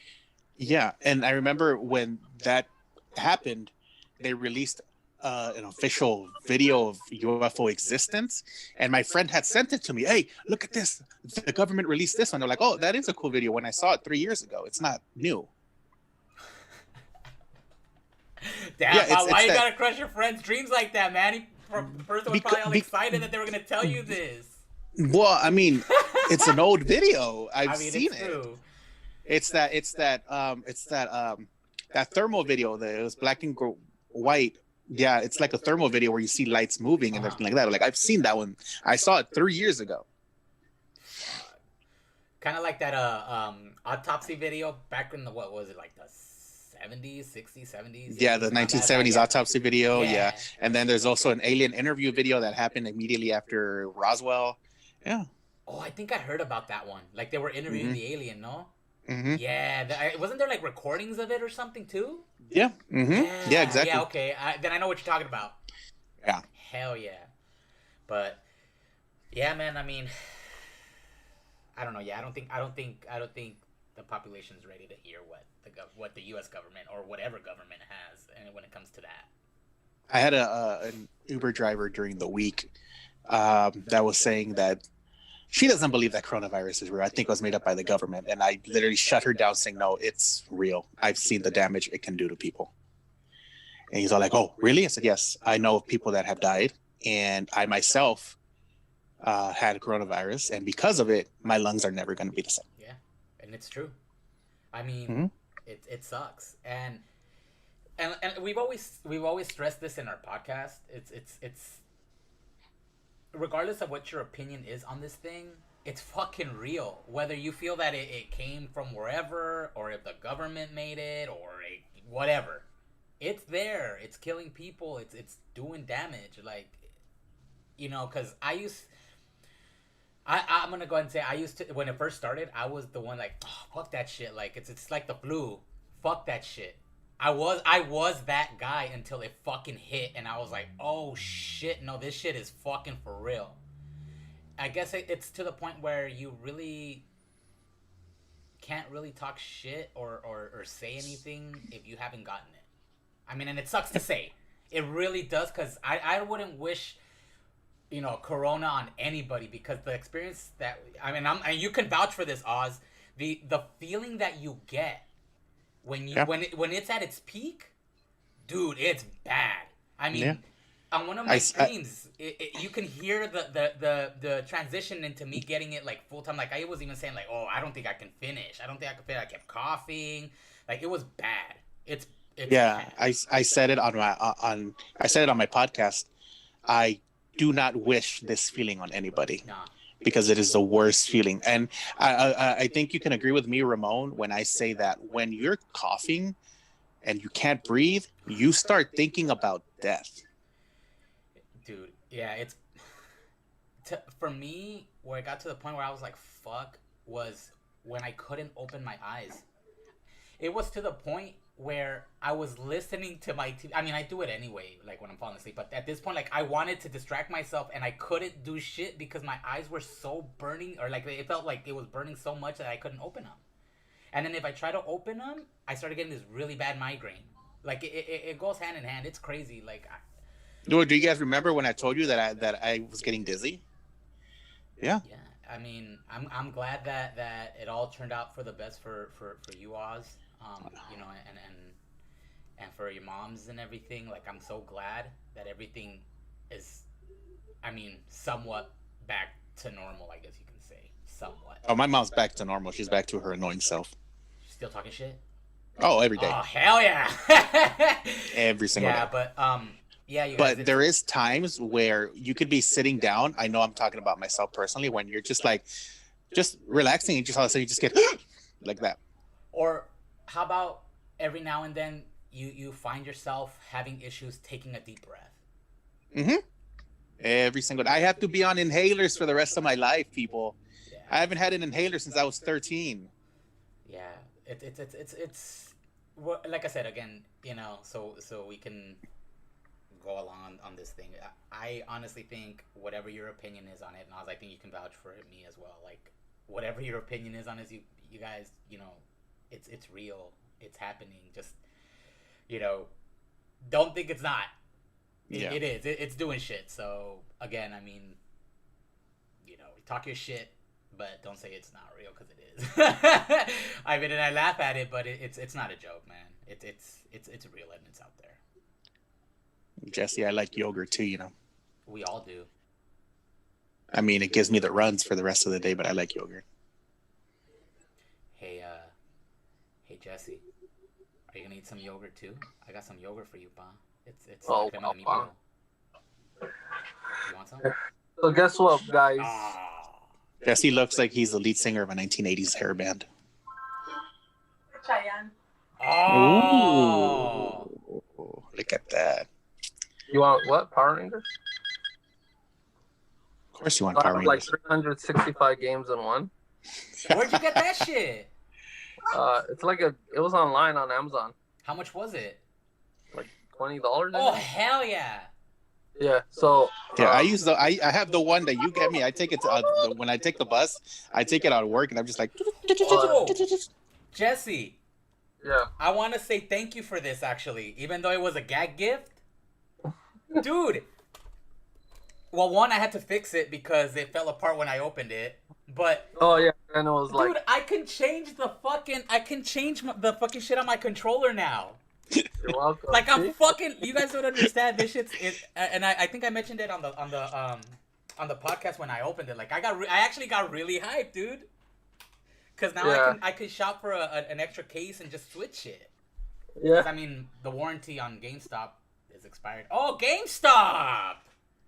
Yeah, and I remember when that happened, they released an official video of UFO existence, and my friend had sent it to me. Hey, look at this! The government released this one. They're like, "Oh, that is a cool video." When I saw it 3 years ago, it's not new. Damn, why you gotta crush your friend's dreams like that, man? The person was probably all excited that they were gonna tell you this. Well, I mean, it's an old video. I've seen it. True. It's that thermal video that it was black and white. Yeah, it's like a thermal video where you see lights moving and everything like that. Like, I've seen that one. I saw it 3 years ago. Kind of like that autopsy video back in the, what was it, like the 70s, 60s, 70s? Yeah, the 1970s autopsy video. Yeah. And then there's also an alien interview video that happened immediately after Roswell. Yeah. Oh, I think I heard about that one. Like, they were interviewing the alien, no? Mm-hmm. Yeah, wasn't there like recordings of it or something too? Yeah. Mm-hmm. Yeah, exactly. Yeah, okay. Then I know what you're talking about. Yeah. Hell yeah. But yeah, man. I mean, I don't know. Yeah, I don't think the population's ready to hear what the U.S. government or whatever government has, and when it comes to that. I had an Uber driver during the week that was saying that she doesn't believe that coronavirus is real. I think it was made up by the government. And I literally shut her down saying, no, it's real. I've seen the damage it can do to people. And he's all like, oh, really? I said, yes. I know of people that have died. And I myself had coronavirus. And because of it, my lungs are never going to be the same. Yeah. And it's true. I mean, it sucks. And we've always stressed this in our podcast. It's regardless of what your opinion is on this thing, it's fucking real. Whether you feel that it came from wherever, or if the government made it, or whatever, it's there. It's killing people. It's doing damage. Like, because I'm gonna go ahead and say I used to, when it first started, I was the one like, oh, fuck that shit. Like, it's like the flu. Fuck that shit. I was that guy until it fucking hit, and I was like, oh shit, no, this shit is fucking for real. I guess it's to the point where you really can't really talk shit or say anything if you haven't gotten it. I mean, and it sucks to say. It really does, because I wouldn't wish, corona on anybody, because the experience that, I mean, and you can vouch for this, Oz, the feeling that you get when it's at its peak, dude, it's bad. I mean, on one of my streams, you can hear the transition into me getting it like full time. Like I was even saying like, oh, I don't think I can finish. I don't think I can finish. I kept coughing. Like it was bad. It's yeah. bad. I said it on my podcast. I do not wish this feeling on anybody. Nah. Because it is the worst feeling. And I think you can agree with me, Ramon, when I say that when you're coughing and you can't breathe, you start thinking about death. Dude, yeah, for me, where it got to the point where I was like, fuck, was when I couldn't open my eyes. It was to the point where I was listening to my TV. I mean, I do it anyway, like when I'm falling asleep. But at this point, like I wanted to distract myself, and I couldn't do shit because my eyes were so burning, or like it felt like it was burning so much that I couldn't open them. And then if I try to open them, I started getting this really bad migraine. Like it goes hand in hand. It's crazy. Like, do you guys remember when I told you that I was getting dizzy? Yeah. Yeah. I mean, I'm glad that it all turned out for the best for you, Oz. You know, and for your moms and everything. Like, I'm so glad that everything is, I mean, somewhat back to normal, I guess you can say. Somewhat. Oh, my mom's back to normal. She's back to her annoying self. She's still talking shit? Oh, every day. Oh, hell yeah. Every single day. Yeah, but, yeah, you but guys, there is times where you could be sitting down. I know I'm talking about myself personally, when you're just like, just relaxing and just all of a sudden you just get like that. Or how about every now and then you find yourself having issues taking a deep breath? Mm-hmm. Every single day. I have to be on inhalers for the rest of my life, people. Yeah. I haven't had an inhaler since I was 13. Yeah, it's like I said again, you know, so we can go along on this thing. I honestly think whatever your opinion is on it, and I think you can vouch for me as well. Like whatever your opinion is on it, you guys, you know, it's real. It's happening. Just, you know, don't think it's not. It is. It's doing shit. So again, I mean, you know, talk your shit, but don't say it's not real, because it is. I mean, and I laugh at it, but it's not a joke, man. It's real and it's out there. Jesse, I like yogurt too, you know. We all do. I mean, it gives me the runs for the rest of the day, but I like yogurt. Hey Jesse, are you gonna eat some yogurt too? I got some yogurt for you, pa. It's oh, crema de mi wow. You want some? So guess what, guys? Jesse looks like he's the lead singer of a 1980s hair band. Cheyenne. Oh, ooh, look at that. You want what? Power Rangers? Of course you want Power Rangers. Like 365 games in one. Where'd you get that shit? It's like it was online on Amazon. How much was it? Like $20. Oh, hell yeah. Yeah, so yeah, I have the one that you get me. I take it to when I take the bus, I take it out of work, and I'm just like, oh, Jesse. Yeah. I want to say thank you for this, actually, even though it was a gag gift. Dude. Well, one, I had to fix it because it fell apart when I opened it. But oh yeah, and it was like, dude, I can change the fucking shit on my controller now. You're welcome. Like I'm fucking. You guys don't understand this shit's it, and I think I mentioned it on the podcast when I opened it. Like I actually got really hyped, dude. Cause now I can shop for an extra case and just switch it. Yeah. I mean, the warranty on GameStop is expired. Oh, GameStop!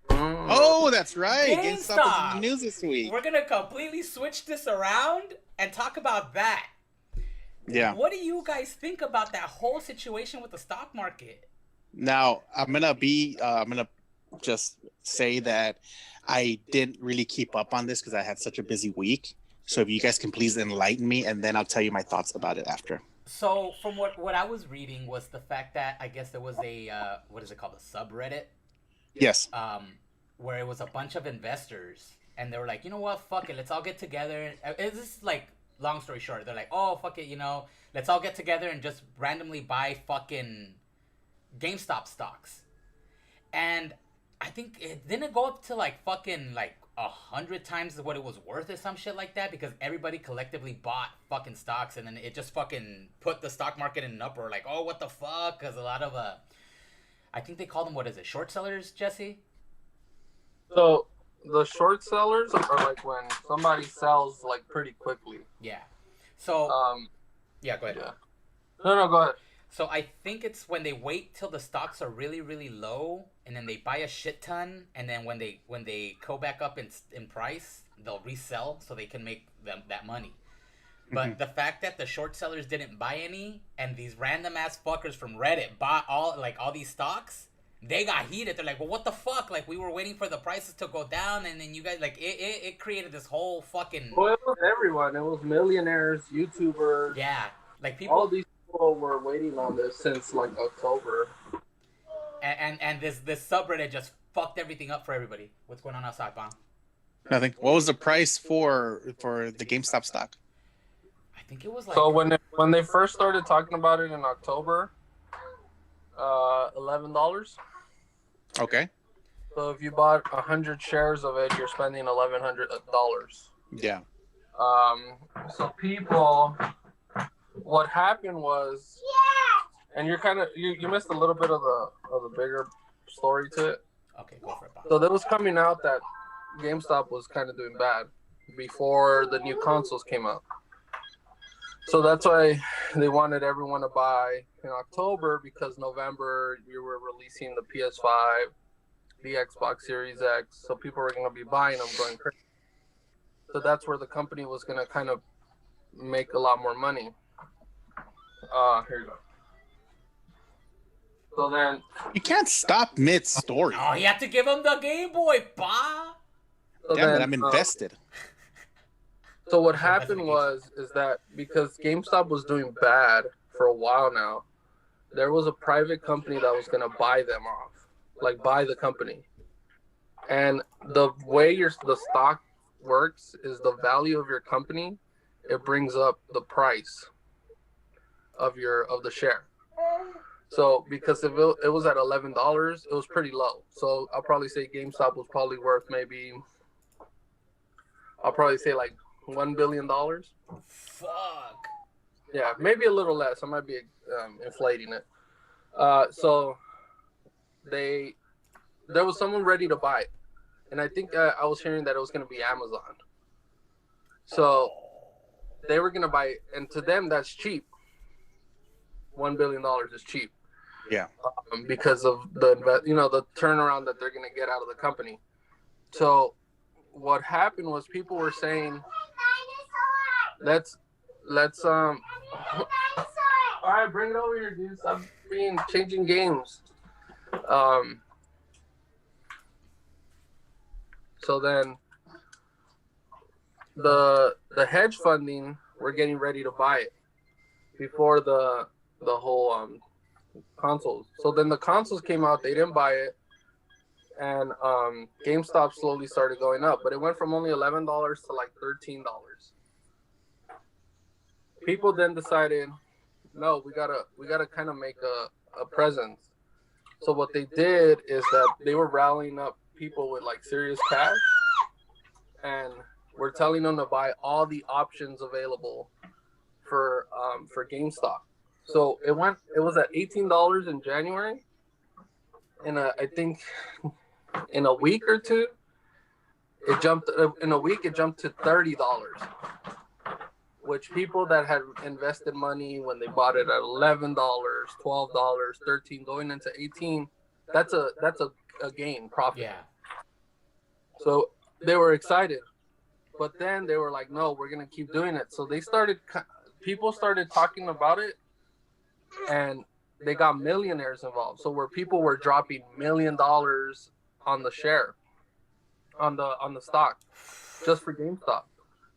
Oh, that's right. GameStop is in the news this week. We're gonna completely switch this around and talk about that. Yeah. What do you guys think about that whole situation with the stock market? Now, I'm gonna just say that I didn't really keep up on this because I had such a busy week. So if you guys can please enlighten me, and then I'll tell you my thoughts about it after. So from what I was reading was the fact that I guess there was a what is it called, a subreddit? Yes. Where it was a bunch of investors, and they were like, you know what, fuck it, let's all get together. This is like, long story short, they're like, oh, fuck it, you know, let's all get together and just randomly buy fucking GameStop stocks. And I think it didn't go up to like fucking like 100 times what it was worth or some shit like that, because everybody collectively bought fucking stocks, and then it just fucking put the stock market in an uproar, like, oh, what the fuck, because a lot of I think they call them, what is it, short sellers, Jesse? So the short sellers are like when somebody sells like pretty quickly. Yeah. So. Yeah, go ahead. Yeah. No, go ahead. So I think it's when they wait till the stocks are really, really low, and then they buy a shit ton, and then when they go back up in price, they'll resell so they can make them that money. But the fact that the short sellers didn't buy any, and these random ass fuckers from Reddit bought all these stocks, they got heated. They're like, well, what the fuck? Like, we were waiting for the prices to go down, and then you guys, like, it created this whole fucking... Well, it was everyone. It was millionaires, YouTubers. Yeah. Like, people... All these people were waiting on this since, like, October. And this subreddit just fucked everything up for everybody. What's going on outside, Bon? Nothing. What was the price for the GameStop stock? I think it was like... So when they first started talking about it in October, $11. Okay. So if you bought 100 shares of it, you're spending $1,100. Yeah. So people, what happened was, and you're kind of you missed a little bit of the bigger story to it. Okay, go for it, Bon. So that was coming out that GameStop was kind of doing bad before the new consoles came out. So that's why they wanted everyone to buy in October, because November you were releasing the PS5, the Xbox Series X, so people were going to be buying them going crazy. So that's where the company was going to kind of make a lot more money. Here you go. So then... You can't stop mid-story. Oh, you have to give him the Game Boy, bah! So Damn it, I'm invested. So what happened is that because GameStop was doing bad for a while now, there was a private company that was going to buy them off, like buy the company. And the way the stock works is the value of your company, it brings up the price of the share. So because if it was at $11, it was pretty low. So I'll probably say GameStop was probably worth maybe, I'll probably say like $1 billion. Fuck. Yeah, maybe a little less. I might be inflating it. So there was someone ready to buy it, and I think I was hearing that it was going to be Amazon. So they were going to buy it, and to them that's cheap. $1 billion is cheap. Yeah. Because of the turnaround that they're going to get out of the company. So what happened was people were saying, let's all right, bring it over here, dude. Stop changing games. So then the hedge funding were getting ready to buy it before the whole consoles. So then the consoles came out, they didn't buy it, and GameStop slowly started going up, but it went from only $11 to like $13. People then decided, no, we gotta kind of make a presence. So what they did is that they were rallying up people with like serious cash, and we're telling them to buy all the options available for GameStop. So it was at $18 in January, and I think in a week or two, it jumped to $30. Which people that had invested money when they bought it at $11, $12, $13, going into $18, that's a gain profit. Yeah. So they were excited, but then they were like, no, we're gonna keep doing it. So people started talking about it, and they got millionaires involved. So where people were dropping $1 million on the share, on the stock, just for GameStop.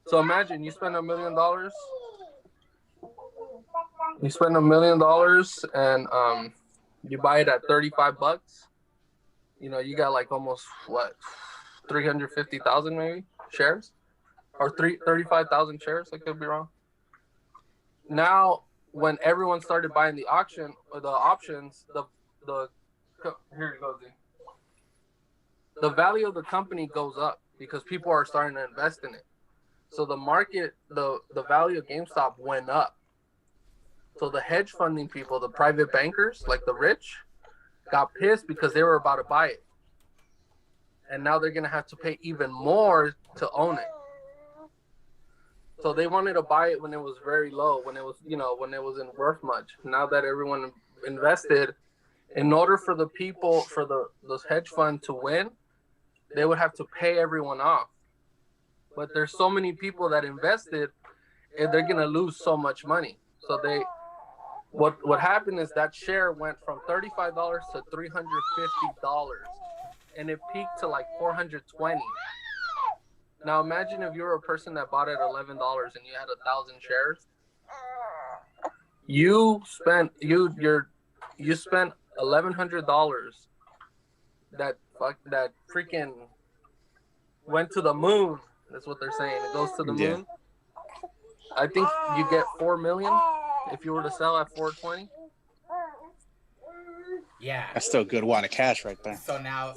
So imagine you spend $1 million. You spend $1 million and you buy it at $35. You got like almost 350,000 maybe shares, or 35,000 shares. I could be wrong. Now, when everyone started buying the options, here it goes. The value of the company goes up because people are starting to invest in it. So the market, the value of GameStop went up. So the hedge funding people, the private bankers, like the rich, got pissed because they were about to buy it. And now they're going to have to pay even more to own it. So they wanted to buy it when it was very low, when it was, when it wasn't worth much. Now that everyone invested, in order for the people, for those hedge fund to win, they would have to pay everyone off. But there's so many people that invested, and they're going to lose so much money. So what happened is that share went from $35 to $350, and it peaked to like $420. Now imagine if you were a person that bought at $11 and you had 1,000 shares. You spent $1,100 that freaking went to the moon. That's what they're saying. It goes to the moon. I think you get $4 million if you were to sell at $420. Yeah, that's still a good wad of cash right there. So now,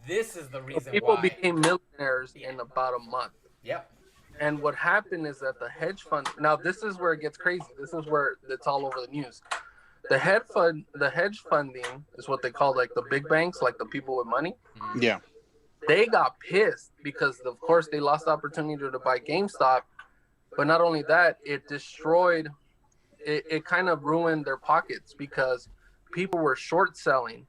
this is the reason people why became millionaires in about a month. Yep. And what happened is that the hedge fund. Now this is where it gets crazy. This is where it's all over the news. The hedge funding is what they call like the big banks, like the people with money. Yeah. They got pissed because, of course, they lost the opportunity to buy GameStop. But not only that, it destroyed. It kind of ruined their pockets because people were short selling.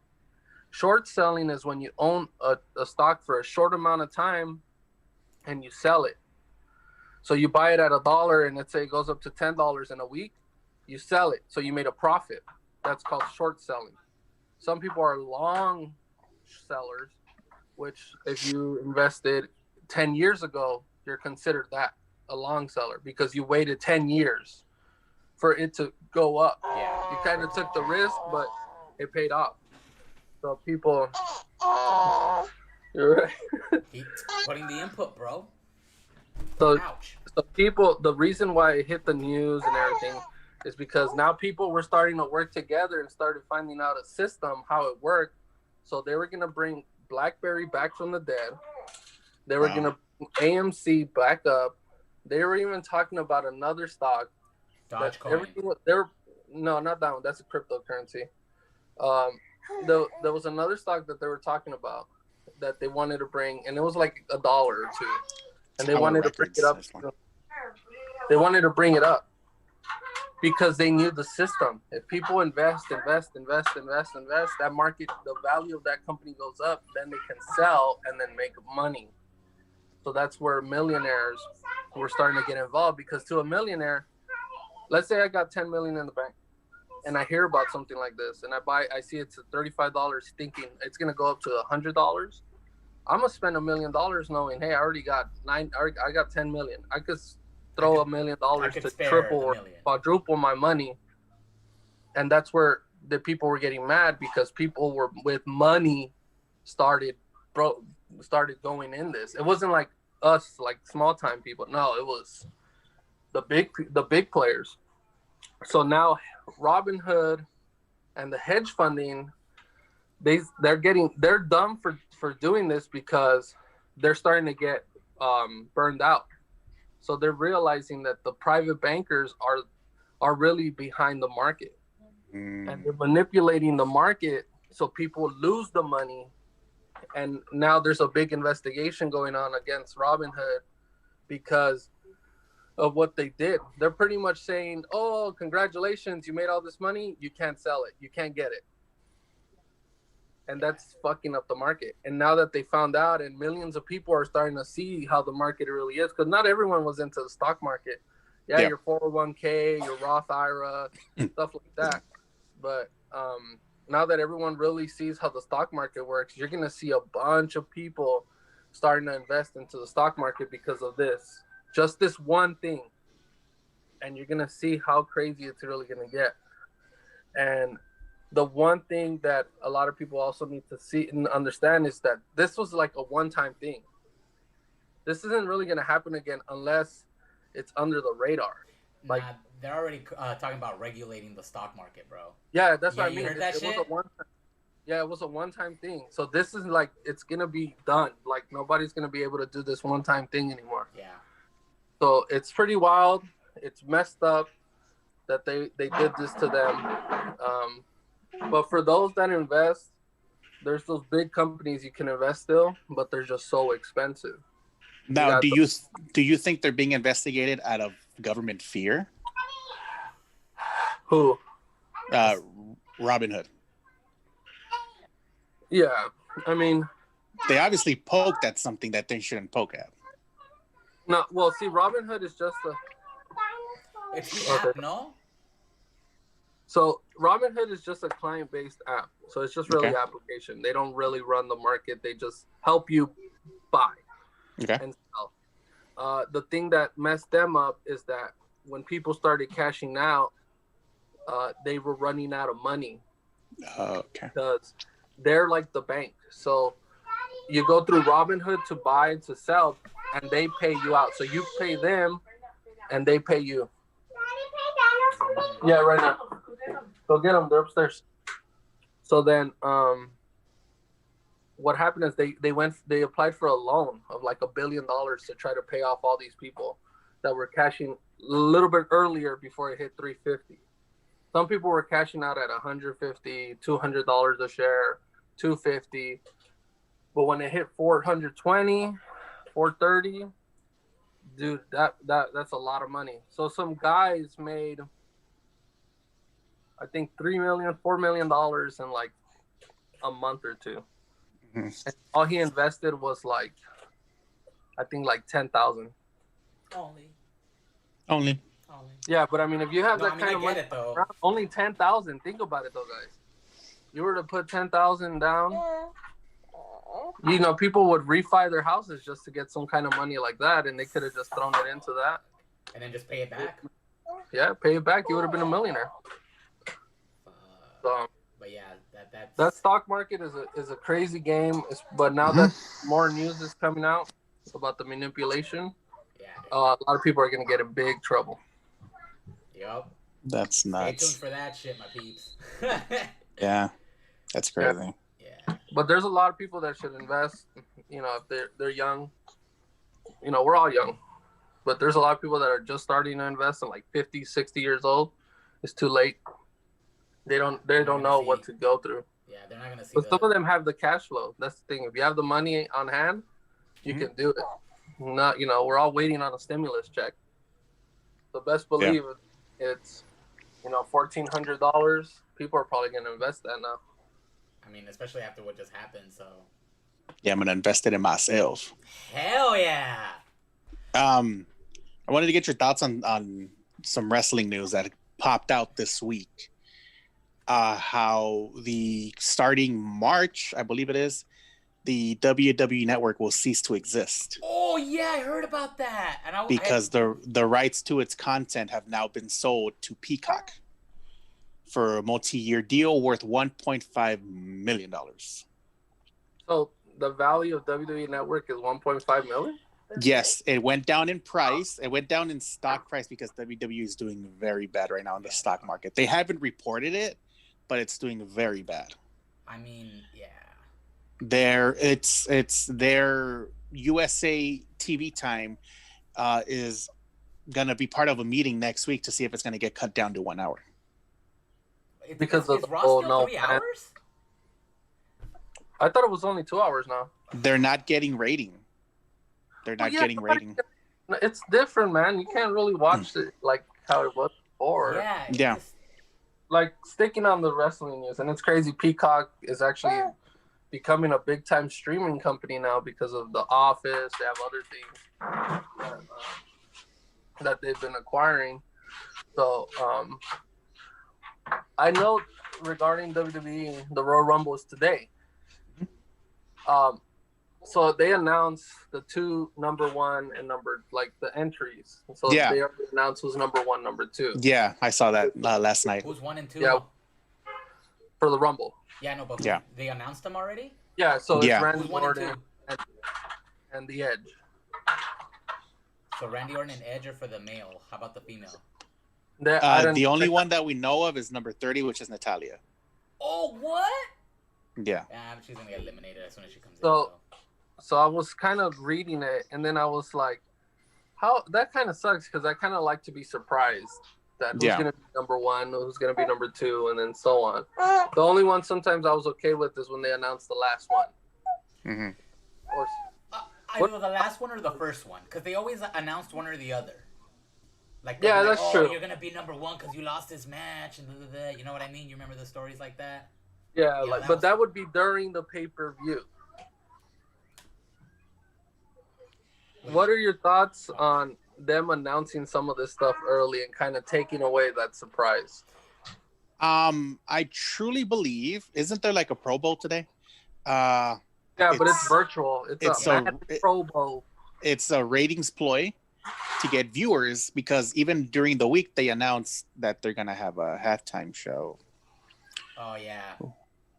Short selling is when you own a stock for a short amount of time and you sell it. So you buy it at $1 and let's say it goes up to $10 in a week, you sell it. So you made a profit. That's called short selling. Some people are long sellers, which if you invested 10 years ago, you're considered that a long seller because you waited 10 years for it to go up. Yeah. You kind of took the risk, but it paid off. So people, you're right. He's putting the input, bro. So, Ouch. so people, the reason why it hit the news and everything is because now people were starting to work together and started finding out a system, how it worked. So they were going to bring BlackBerry back from the dead. They were going to bring AMC back up. They were even talking about another stock. Dogecoin. No, not that one. That's a cryptocurrency. There was another stock that they were talking about that they wanted to bring, and it was like $1 or $2, and they wanted to bring it up. They wanted to bring it up because they knew the system. If people invest, that market, the value of that company goes up, then they can sell and then make money. So that's where millionaires were starting to get involved, because to a millionaire, let's say I got 10 million in the bank and I hear about something like this and I see it's at $35 thinking it's going to go up to $100. I'm going to spend $1 million knowing, hey, I got 10 million. I could throw $1 million to triple or quadruple my money. And that's where the people were getting mad, because people were with money started going in this. It wasn't like us, like small time people. No, it was the big players. So now Robinhood and the hedge funding, they're dumb for doing this because they're starting to get burned out. So they're realizing that the private bankers are really behind the market, and they're manipulating the market so people lose the money. And now there's a big investigation going on against Robinhood because of what they did. They're pretty much saying, oh, congratulations, you made all this money, you can't sell it, you can't get it. And that's fucking up the market. And now that they found out, and millions of people are starting to see how the market really is, because not everyone was into the stock market. Yeah, your 401k, your Roth IRA, stuff like that. But now that everyone really sees how the stock market works, you're going to see a bunch of people starting to invest into the stock market because of this. Just this one thing. And you're going to see how crazy it's really going to get. And the one thing that a lot of people also need to see and understand is that this was like a one-time thing. This isn't really going to happen again unless it's under the radar. Like, they're already talking about regulating the stock market, bro. Yeah, that's what I mean. You heard that shit? It was a one-time thing. So this is like, it's going to be done. Like, nobody's going to be able to do this one-time thing anymore. Yeah. So it's pretty wild. It's messed up that they did this to them. But for those that invest, there's those big companies you can invest still, but they're just so expensive. Now, do you think they're being investigated out of government fear? Who? Robinhood. Yeah, I mean, they obviously poked at something that they shouldn't poke at. No, well, see, Robinhood is just a. It's the app, no? So Robinhood is just a client-based app. So it's just really application. They don't really run the market. They just help you buy and sell. The thing that messed them up is that when people started cashing out, they were running out of money. Because they're like the bank. So you go through Robinhood to buy and to sell, and they pay you out. So you pay them, and they pay you. Yeah, right now. Go get them. They're upstairs. So then, what happened is they applied for a loan of like $1 billion to try to pay off all these people that were cashing a little bit earlier before it hit 350. Some people were cashing out at $150, $200 a share, $250. But when it hit 420, 430, dude, that's a lot of money. So some guys made, I think, $4 million in like a month or two. Mm-hmm. And all he invested was like, I think like 10,000. Only. Yeah, but I mean, if you have that kind of money, only 10,000. Think about it, though, guys. You were to put 10,000 down. You know, people would refi their houses just to get some kind of money like that, and they could have just thrown it into that. And then just pay it back? Yeah, pay it back. You would have been a millionaire. So, but yeah, that stock market is a crazy game. But now that more news is coming out about the manipulation, a lot of people are going to get in big trouble. Yep. That's nuts. Stay tuned for that shit, my peeps. Yeah, that's crazy. Yeah. But there's a lot of people that should invest. You know, if they're young. You know, we're all young. But there's a lot of people that are just starting to invest at like 50, 60 years old. It's too late. They don't know what to go through. Yeah, they're not gonna see. But some of them have the cash flow. That's the thing. If you have the money on hand, you can do it. Not, you know, we're all waiting on a stimulus check. So best believe it's, you know, $1,400. People are probably gonna invest that now. I mean, especially after what just happened. So. Yeah, I'm gonna invest it in myself. Hell yeah. I wanted to get your thoughts on some wrestling news that popped out this week. How starting March, I believe it is, the WWE Network will cease to exist. Oh yeah, I heard about that. Because the rights to its content have now been sold to Peacock for a multi-year deal worth $1.5 million. So the value of WWE Network is $1.5 million? Yes, it went down in price. It went down in stock price because WWE is doing very bad right now in the stock market. They haven't reported it, but it's doing very bad. I mean, yeah. It's their USA TV time is gonna be part of a meeting next week to see if it's gonna get cut down to 1 hour. Because of the 3 hours? I thought it was only 2 hours now. They're not getting rating. They're not getting rating. It's different, man. You can't really watch it like how it was before. Yeah. Like sticking on the wrestling news, and it's crazy. Peacock is actually becoming a big time streaming company now because of The Office. They have other things that they've been acquiring. So I know regarding WWE, the Royal Rumble is today. So they announced the two number one and the entries. So they already announced who's number one, number two. Yeah, I saw that last night. Who's 1 and 2? Yeah, for the Rumble. Yeah, no, but they announced them already? Yeah, so it's Randy Orton and The Edge. So Randy Orton and Edge are for the male. How about the female? The only one that we know of is number 30, which is Natalia. Oh, what? Yeah. She's going to get eliminated as soon as she comes in. So I was kind of reading it, and then I was like, "How that kind of sucks," because I kind of like to be surprised. that who's gonna be number one, who's gonna be number two, and then so on. The only one sometimes I was okay with is when they announced the last one. Mm-hmm. Or, either the last one or the first one, because they always announced one or the other. Like, yeah, that's true. You're gonna be number one because you lost this match, and you know what I mean? You remember the stories like that? Yeah, like, but that would be during the pay-per-view. What are your thoughts on them announcing some of this stuff early and kind of taking away that surprise? I truly believe, isn't there like a Pro Bowl today? Yeah, but it's virtual. It's a Pro Bowl. It's a ratings ploy to get viewers, because even during the week they announced that they're gonna have a halftime show. Oh yeah.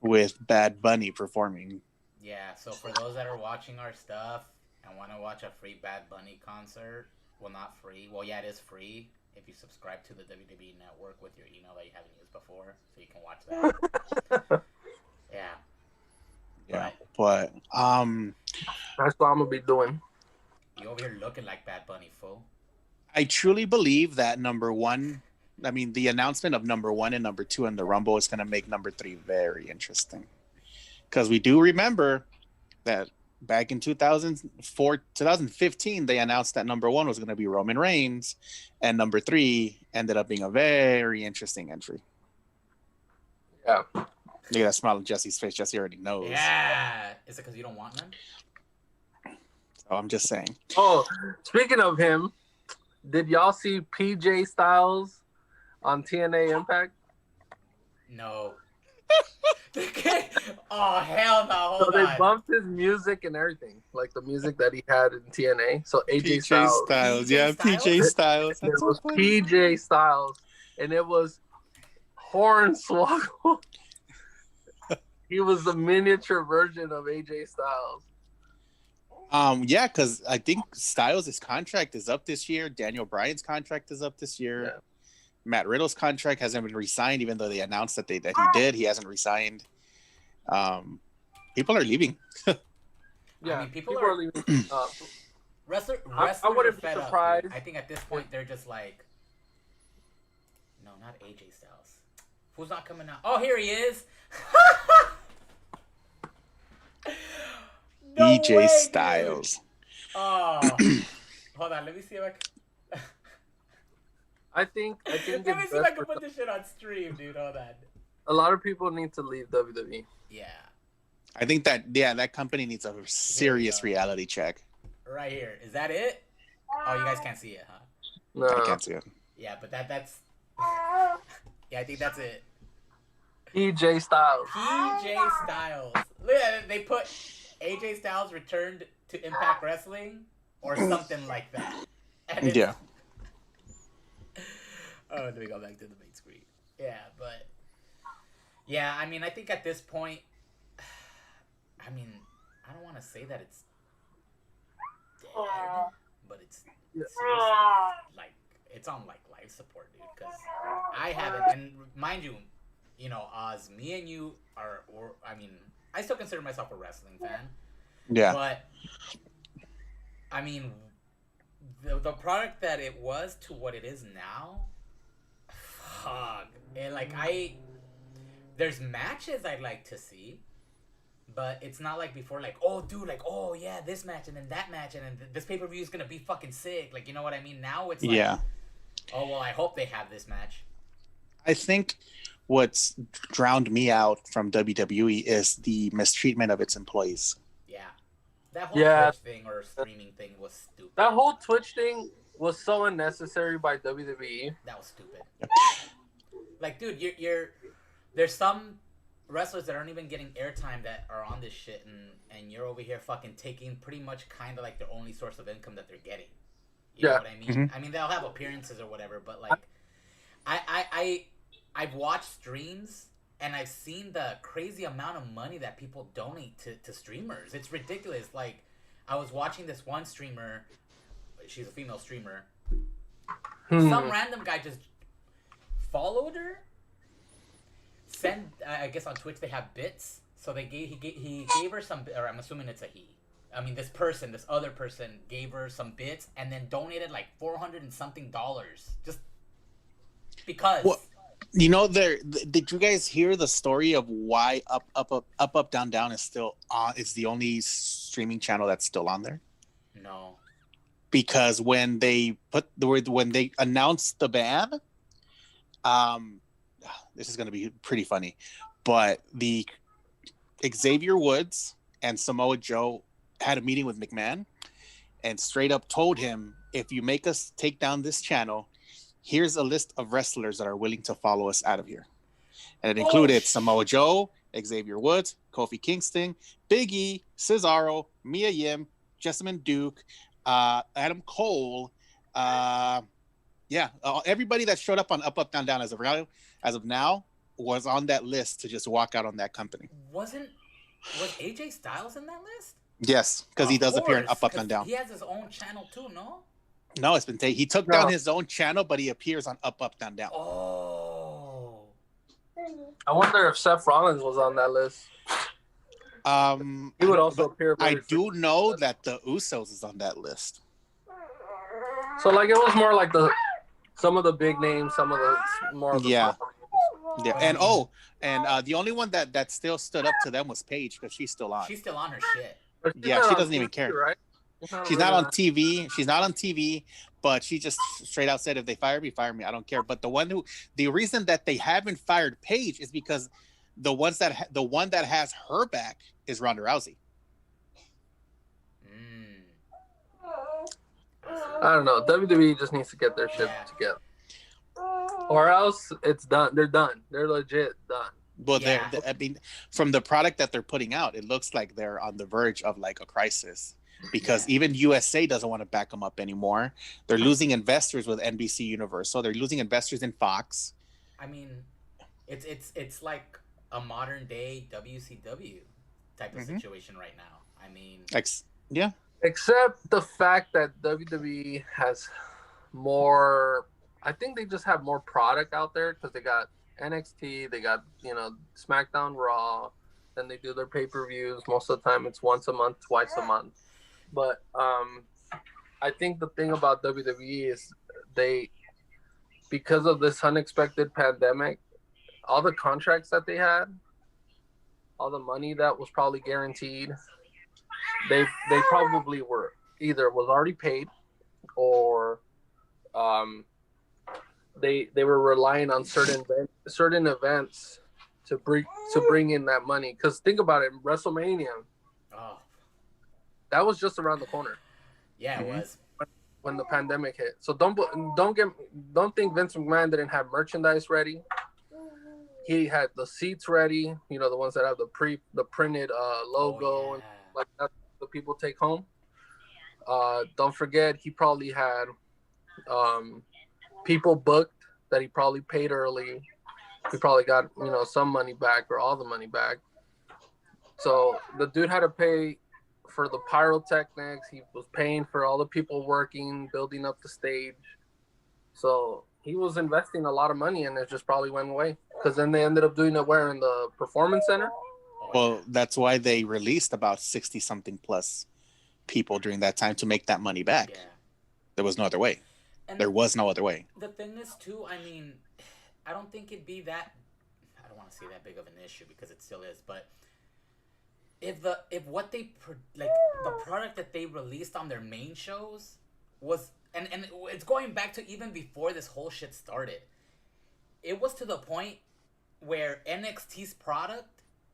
With Bad Bunny performing. Yeah, so for those that are watching our stuff and want to watch a free Bad Bunny concert, well, not free. Well, yeah, it is free if you subscribe to the WWE Network with your email that you haven't used before, so you can watch that. Yeah, but that's what I'm gonna be doing. You over here looking like Bad Bunny, fool. I truly believe that number one, I mean, the announcement of number one and number two in the Rumble is going to make number three very interesting. Because we do remember that back in 2015, they announced that number one was going to be Roman Reigns, and number three ended up being a very interesting entry. Yeah. Look at that smile on Jesse's face. Jesse already knows. Yeah. Is it because you don't want none? Oh, I'm just saying. Oh, speaking of him, did y'all see PJ Styles on TNA Impact? No. Oh, hell no. Hold so they on. bumped his music and everything, like the music that he had in TNA. So AJ Styles. PJ Styles. It was PJ Styles, and it was Hornswoggle. He was the miniature version of AJ Styles. Yeah, because I think Styles' contract is up this year. Daniel Bryan's contract is up this year. Yeah. Matt Riddle's contract hasn't been re-signed, even though they announced that he did. He hasn't re-signed. People are leaving. Yeah, I mean, people are leaving. Wrestlers I wouldn't be surprised. I think at this point they're just like, no, not AJ Styles. Who's not coming out? Oh, here he is. No AJ way, Styles. Dude. Oh, hold on. Let me see if I can. I think. Let me see if I can put this shit on stream, dude. Hold on. A lot of people need to leave WWE. Yeah. I think that company needs a serious reality check. Right here. Is that it? Oh, you guys can't see it, huh? No, I can't see it. Yeah, but that's. Yeah, I think that's it. PJ Styles. PJ Styles. Look at it. They put AJ Styles returned to Impact Wrestling or something like that. Yeah. Oh, let me go back to the main screen. Yeah, but yeah, I mean, I think at this point, I mean, I don't want to say that it's dead, but it's seriously, like, it's on like life support, dude. Because I haven't, and mind you, you know, Oz, me and you are, or I mean, I still consider myself a wrestling fan. Yeah. But I mean, the product that it was to what it is now. Fuck. And like there's matches I'd like to see, but it's not like before, like, oh dude, like, oh yeah, this match and then that match and then this pay-per-view is gonna be fucking sick. Like, you know what I mean? Now it's like, yeah. Oh well, I hope they have this match. I think what's drowned me out from WWE is the mistreatment of its employees. Yeah. That whole Twitch thing or streaming thing was stupid. That whole Twitch thing was so unnecessary by WWE. That was stupid. Like, dude, there's some wrestlers that aren't even getting airtime that are on this shit, and you're over here fucking taking pretty much kind of like their only source of income that they're getting. You know what I mean? Mm-hmm. I mean, they'll have appearances or whatever, but like, I've watched streams and I've seen the crazy amount of money that people donate to streamers. It's ridiculous. Like, I was watching this one streamer. She's a female streamer. Some random guy just followed her. I guess on Twitch they have bits, so he gave her some, or I'm assuming it's a he. I mean, this other person gave her some bits and then donated like $400 and something. Just Because well, you know, did you guys hear the story of why Up Down Down is still on? It's the only streaming channel that's still on there. No. Because when they announced the ban, this is going to be pretty funny, but the Xavier Woods and Samoa Joe had a meeting with McMahon and straight up told him, if you make us take down this channel, here's a list of wrestlers that are willing to follow us out of here. And it included Samoa Joe, Xavier Woods, Kofi Kingston, Big E, Cesaro, Mia Yim, Jessamine Duke, Adam Cole, everybody that showed up on Up Down Down as of now was on that list to just walk out on that company. Was AJ Styles in that list? Yes, because he does appear in Up Down Down. He has his own channel too, no? No, it's been he took down his own channel, but he appears on Up Down Down. Oh. I wonder if Seth Rollins was on that list. He would also appear. I do know that the Usos is on that list. So like it was more like some of the big names, some of the more of the yeah. And the only one that still stood up to them was Paige, because she's still on. She's still on her shit. Yeah, she doesn't even care. Right? She's not on TV. She's not on TV, but she just straight out said, if they fire me, fire me. I don't care. But the reason that they haven't fired Paige is because the one that has her back is Ronda Rousey. I don't know. WWE just needs to get their shit together, or else it's done. They're done. They're legit done. Well, I mean, from the product that they're putting out, it looks like they're on the verge of like a crisis, because even USA doesn't want to back them up anymore. They're losing investors with NBC Universal. They're losing investors in Fox. I mean, it's like a modern day WCW type of situation right now. I mean, except the fact that WWE has more. I think they just have more product out there because they got NXT, they got, SmackDown, Raw, then they do their pay-per-views. Most of the time it's once a month, twice a month. But I think the thing about WWE is because of this unexpected pandemic, all the contracts that they had, all the money that was probably guaranteed, they probably was already paid, or they were relying on certain events to bring in that money. Because think about it, WrestleMania, that was just around the corner. Yeah, it was when the pandemic hit. So don't think Vince McMahon didn't have merchandise ready. He had the seats ready. The ones that have the printed logo and like that the people take home. Don't forget, he probably had people booked that he probably paid early. He probably got some money back or all the money back. So the dude had to pay for the pyrotechnics. He was paying for all the people working, building up the stage. So he was investing a lot of money, and it just probably went away. Because then they ended up doing it where? In the Performance Center? Well, that's why they released about 60-something plus people during that time to make that money back. Yeah. There was no other way. And there was no other way. The thing is, too, I mean, I don't think it'd be that... I don't want to say that big of an issue, because it still is, but... If the product that they released on their main shows was... And it's going back to even before this whole shit started. It was to the point where NXT's product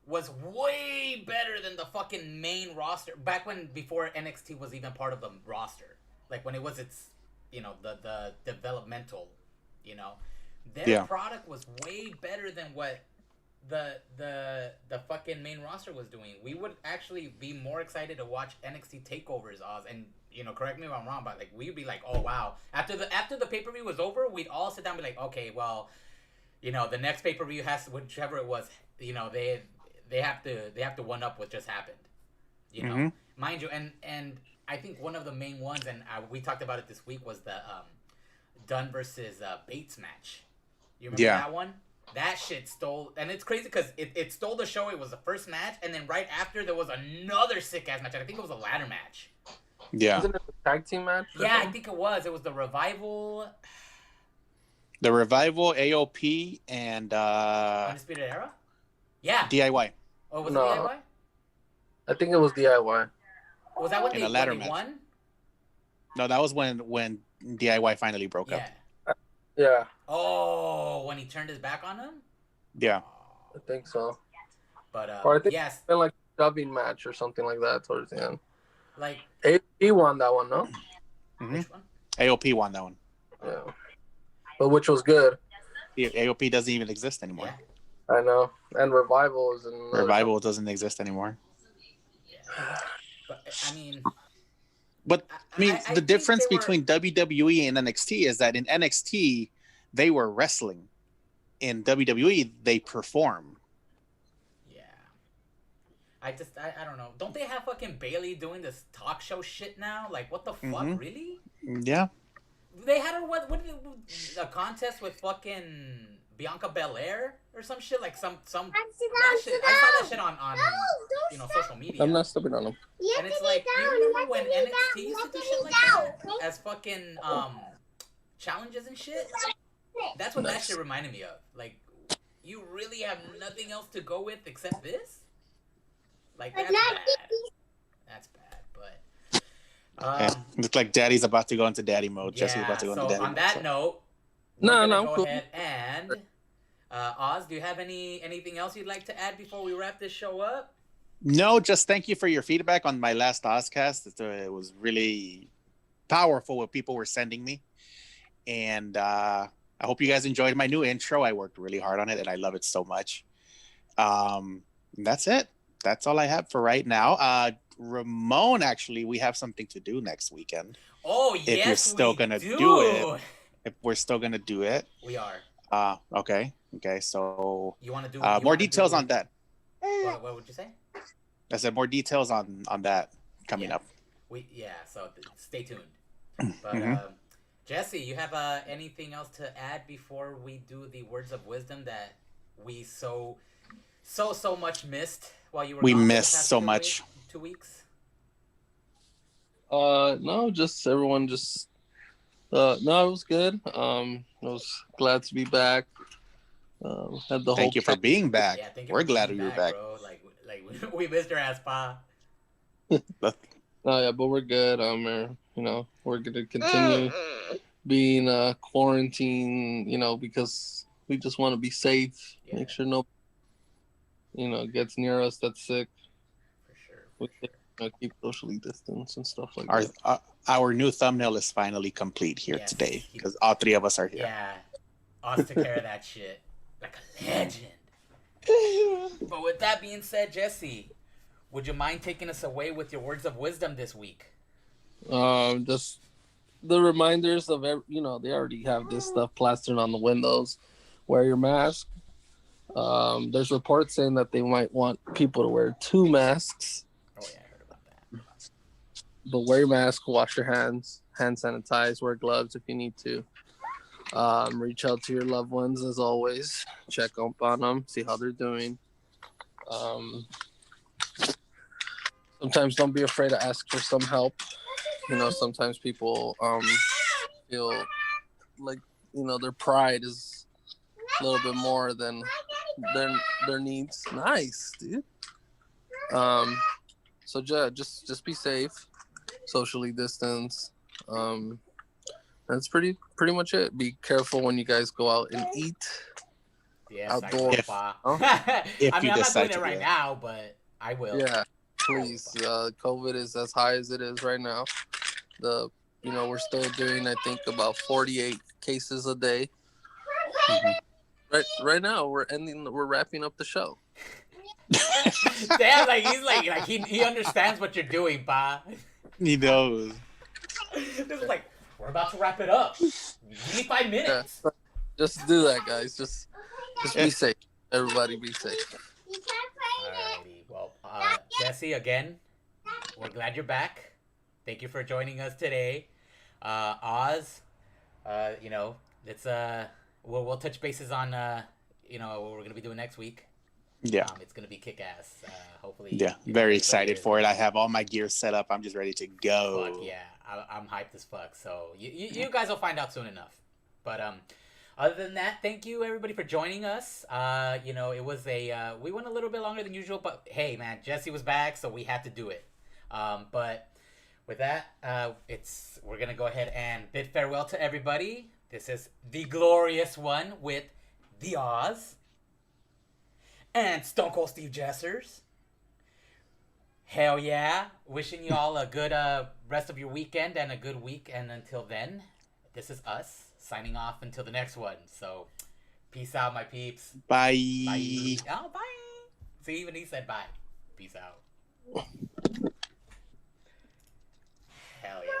was way better than the fucking main roster. Before NXT was even part of the roster. Like when it was its, the developmental, Their product was way better than what the fucking main roster was doing. We would actually be more excited to watch NXT takeovers, Oz, and correct me if I'm wrong, but like we'd be like, oh wow. After the pay-per-view was over, we'd all sit down and be like, okay, well, the next pay-per-view has, whichever it was, they have to one up what just happened. Mind you, and I think one of the main ones, and we talked about it this week, was the Dunn versus Bates match. You remember that one? That shit stole, and it's crazy because it stole the show. It was the first match, and then right after there was another sick ass match. I think it was a ladder match. Yeah. Wasn't it a tag team match? Yeah, I think it was. It was the Revival. The Revival, AOP, and Undisputed Era. Yeah. DIY. Oh, was it DIY? I think it was DIY. Was that when In they, a ladder when they match. won? No, that was when DIY finally broke up. Yeah. Oh, when he turned his back on him? Yeah. I think so. But or I think yes. it's been like a shoving match or something like that towards the end. Like AOP won that one, no? Mm-hmm. Which one? AOP won that one. Yeah. But which was good. AOP doesn't even exist anymore. Yeah. I know. And Revival is in Revival doesn't exist anymore. Yeah. But I mean, the difference between WWE and NXT is that in NXT they were wrestling. In WWE they perform. Yeah. I don't know. Don't they have fucking Bailey doing this talk show shit now? Like, what the fuck, really? Yeah. They had her a contest with fucking Bianca Belair or some shit, like some that shit. I saw that shit on social media. I'm not stepping on them. And it's like, you remember when NXT used to do shit like that as fucking challenges and shit? That's what that shit reminded me of. Like, you really have nothing else to go with except this? Like, that's bad. That's bad, but looks like Daddy's about to go into Daddy mode. Yeah, Jesse's about to go into Daddy mode. On that note, I'm go cool. ahead and Oz, do you have anything else you'd like to add before we wrap this show up? No, just thank you for your feedback on my last Ozcast. It was really powerful what people were sending me. And I hope you guys enjoyed my new intro. I worked really hard on it, and I love it so much. That's it. That's all I have for right now. Ramon, actually, we have something to do next weekend. Oh, yes, if you're still gonna do it. If we're still gonna do it. We are. Okay. So you want to do more details on that. What would you say? I said more details on that coming up. So stay tuned. But Jesse, you have anything else to add before we do the words of wisdom that we so much missed while you were We gone missed so much. 2 weeks. No, just everyone just no, it was good. I was glad to be back. Had the Thank you for being back. Yeah, thank you We're for glad being you're back. bro. Like we missed your ass, pa. Oh yeah, but we're good. We're gonna continue being quarantined, because we just want to be safe. Yeah. Make sure no gets near us that's sick. For sure. We keep socially distanced and stuff like that. Our new thumbnail is finally complete here today because all three of us are here. Yeah, Oz took care of that shit like a legend. But with that being said, Jesse, would you mind taking us away with your words of wisdom this week? Just the reminders of they already have this stuff plastered on the windows. Wear your mask. There's reports saying that they might want people to wear 2 masks. Oh yeah, I heard about that. But wear your mask, wash your hands, hand sanitize, wear gloves if you need to. Reach out to your loved ones as always. Check up on them, see how they're doing. Sometimes don't be afraid to ask for some help. Sometimes people feel like their pride is a little bit more than their needs. Nice, dude. So just be safe, socially distance. That's pretty much it. Be careful when you guys go out and eat. Yes, outdoors. I'm not doing it right now, but I will. Yeah, please. COVID is as high as it is right now. We're still doing, I think, about 48 cases a day. Mm-hmm. Right now, we're wrapping up the show. Damn, like he understands what you're doing, pa. He knows. This is like, we're about to wrap it up. Give me 5 minutes. Yeah. Just do that, guys. Just be safe. Everybody be safe. Alrighty. Well, Jesse, again, we're glad you're back. Thank you for joining us today. Oz, it's we'll touch bases on what we're gonna be doing next week. Yeah, it's gonna be kick ass. Hopefully. Yeah, very excited for it. I have all my gear set up. I'm just ready to go. Fuck yeah, I'm hyped as fuck. So you guys will find out soon enough. But Other than that, thank you everybody for joining us. You know, it was we went a little bit longer than usual, but hey, man, Jesse was back, so we had to do it. But with that, we're gonna go ahead and bid farewell to everybody. This is the glorious one with the Oz and Stone Cold Steve Jessers. Hell yeah! Wishing you all a good rest of your weekend and a good week. And until then, this is us signing off until the next one. So, peace out, my peeps. Bye. Bye. Oh, bye. See, even he said bye. Peace out. Hell yeah.